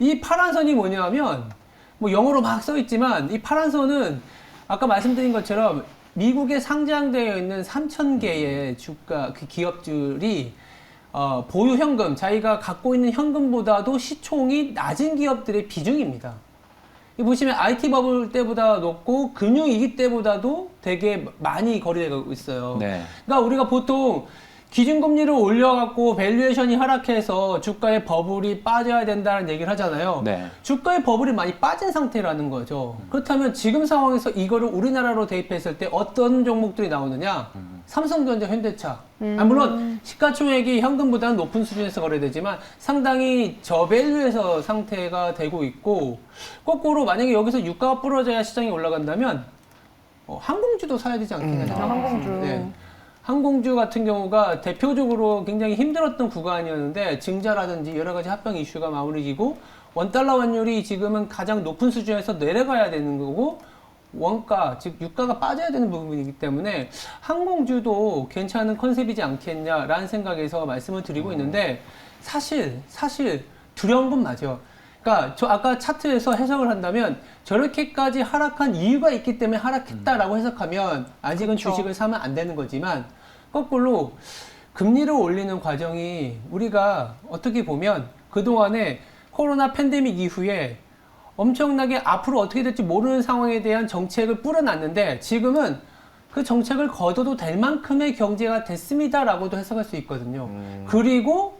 이 파란 선이 뭐냐면 뭐 영어로 막 써 있지만 이 파란 선은 아까 말씀드린 것처럼 미국에 상장되어 있는 3,000개의 주가 그 기업들이 보유 현금, 자기가 갖고 있는 현금보다도 시총이 낮은 기업들의 비중입니다. 이 보시면 IT 버블 때보다 높고 금융위기 때보다도 되게 많이 거래되고 있어요. 네. 그러니까 우리가 보통 기준금리를 올려갖고 밸류에이션이 하락해서 주가의 버블이 빠져야 된다는 얘기를 하잖아요. 네. 주가의 버블이 많이 빠진 상태라는 거죠. 그렇다면 지금 상황에서 이거를 우리나라로 대입했을 때 어떤 종목들이 나오느냐? 삼성전자, 현대차. 물론 시가총액이 현금보다는 높은 수준에서 거래되지만 상당히 저밸류에서 상태가 되고 있고, 거꾸로 만약에 여기서 유가가 부러져야 시장이 올라간다면 항공주도 사야 되지 않겠냐. 항공주. 네. 항공주 같은 경우가 대표적으로 굉장히 힘들었던 구간이었는데 증자라든지 여러 가지 합병 이슈가 마무리지고 원달러 환율이 지금은 가장 높은 수준에서 내려가야 되는 거고 원가, 즉 유가가 빠져야 되는 부분이기 때문에 항공주도 괜찮은 컨셉이지 않겠냐라는 생각에서 말씀을 드리고 있는데 사실 두려운 건 맞아요. 그러니까 저 아까 차트에서 해석을 한다면 저렇게까지 하락한 이유가 있기 때문에 하락했다라고 해석하면 아직은 그렇죠. 주식을 사면 안 되는 거지만 거꾸로 금리를 올리는 과정이 우리가 어떻게 보면 그동안에 코로나 팬데믹 이후에 엄청나게 앞으로 어떻게 될지 모르는 상황에 대한 정책을 뿌려놨는데 지금은 그 정책을 거둬도 될 만큼의 경제가 됐습니다라고도 해석할 수 있거든요. 그리고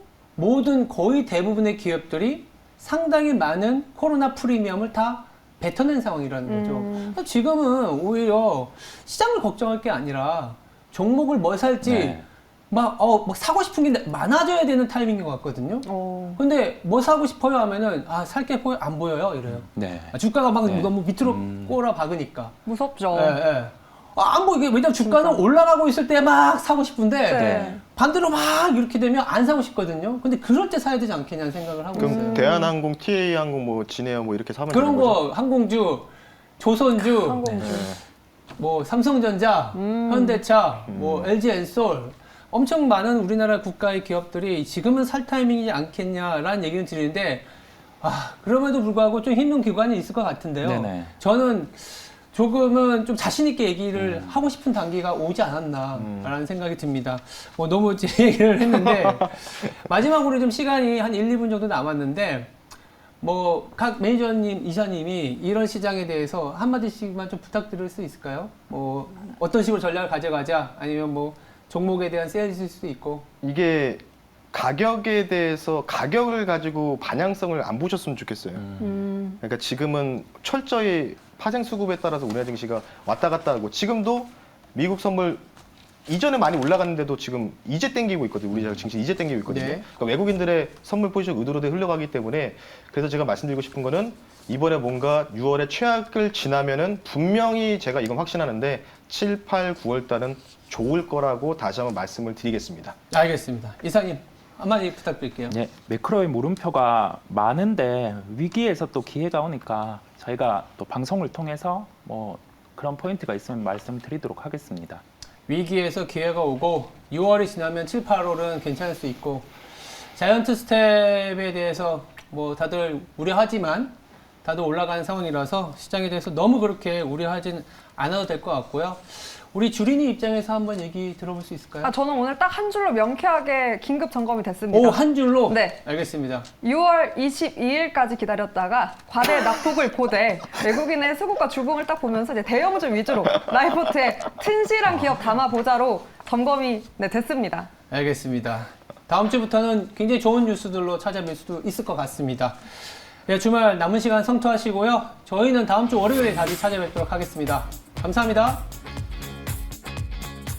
거의 대부분의 기업들이 상당히 많은 코로나 프리미엄을 다 뱉어낸 상황이라는 거죠. 그래서 지금은 오히려 시장을 걱정할 게 아니라 종목을 뭐 살지 네. 막 사고 싶은 게 많아져야 되는 타이밍인 것 같거든요. 근데 뭐 사고 싶어요 하면은 살 게 안 보여요 이래요. 네. 주가가 막 네. 너무 밑으로 꼬라 박으니까. 무섭죠. 예, 예. 안 보이게 왜냐면 주가는 올라가고 있을 때 막 사고 싶은데 네. 반대로 막 이렇게 되면 안 사고 싶거든요. 근데 그럴 때 사야 되지 않겠냐는 생각을 하고 그럼 있어요. 대한항공, TA항공, 뭐 진에어 뭐 이렇게 사면 그런 되는 거죠? 거 항공주, 조선주, 항공주. 네. 뭐 삼성전자, 현대차, 뭐 LG엔솔 엄청 많은 우리나라 국가의 기업들이 지금은 살 타이밍이지 않겠냐라는 얘기는 드리는데 그럼에도 불구하고 좀 힘든 기관이 있을 것 같은데요. 네네. 저는 조금은 좀 자신 있게 얘기를 하고 싶은 단계가 오지 않았나라는 생각이 듭니다. 뭐 너무 제 얘기를 했는데 마지막으로 좀 시간이 한 1, 2분 정도 남았는데 뭐 각 매니저님, 이사님이 이런 시장에 대해서 한마디씩만 좀 부탁드릴 수 있을까요? 뭐 어떤 식으로 전략을 가져가자 아니면 뭐 종목에 대한 세일즈일 수도 있고. 이게 가격에 대해서 가격을 가지고 반향성을 안 보셨으면 좋겠어요. 그러니까 지금은 철저히 파생 수급에 따라서 우리나라 증시가 왔다 갔다 하고 지금도 미국 선물 이전에 많이 올라갔는데도 지금 이제 땡기고 있거든요. 우리나라 증시 이제 땡기고 있거든요. 네. 그러니까 외국인들의 선물 포지션 의도로 흘러가기 때문에 그래서 제가 말씀드리고 싶은 거는 이번에 뭔가 6월에 최악을 지나면은 분명히 제가 이건 확신하는데 7, 8, 9월 달은 좋을 거라고 다시 한번 말씀을 드리겠습니다. 알겠습니다. 이사님 한마디 부탁드릴게요. 네, 매크로의 물음표가 많은데 위기에서 또 기회가 오니까 저희가 또 방송을 통해서 뭐 그런 포인트가 있으면 말씀드리도록 하겠습니다. 위기에서 기회가 오고 6월이 지나면 7, 8월은 괜찮을 수 있고 자이언트 스텝에 대해서 뭐 다들 우려하지만 다들 올라가는 상황이라서 시장에 대해서 너무 그렇게 우려하진 않아도 될 것 같고요. 우리 주린이 입장에서 한번 얘기 들어볼 수 있을까요? 저는 오늘 딱 한 줄로 명쾌하게 긴급 점검이 됐습니다. 오, 한 줄로? 네. 알겠습니다. 6월 22일까지 기다렸다가 과대 낙폭을 보되 외국인의 수급과 주봉을 딱 보면서 이제 대형주 위주로 라이포트의 튼실한 기업 담아보자로 점검이 됐습니다. 알겠습니다. 다음 주부터는 굉장히 좋은 뉴스들로 찾아뵐 수도 있을 것 같습니다. 네, 주말 남은 시간 성투하시고요. 저희는 다음 주 월요일에 다시 찾아뵙도록 하겠습니다. 감사합니다.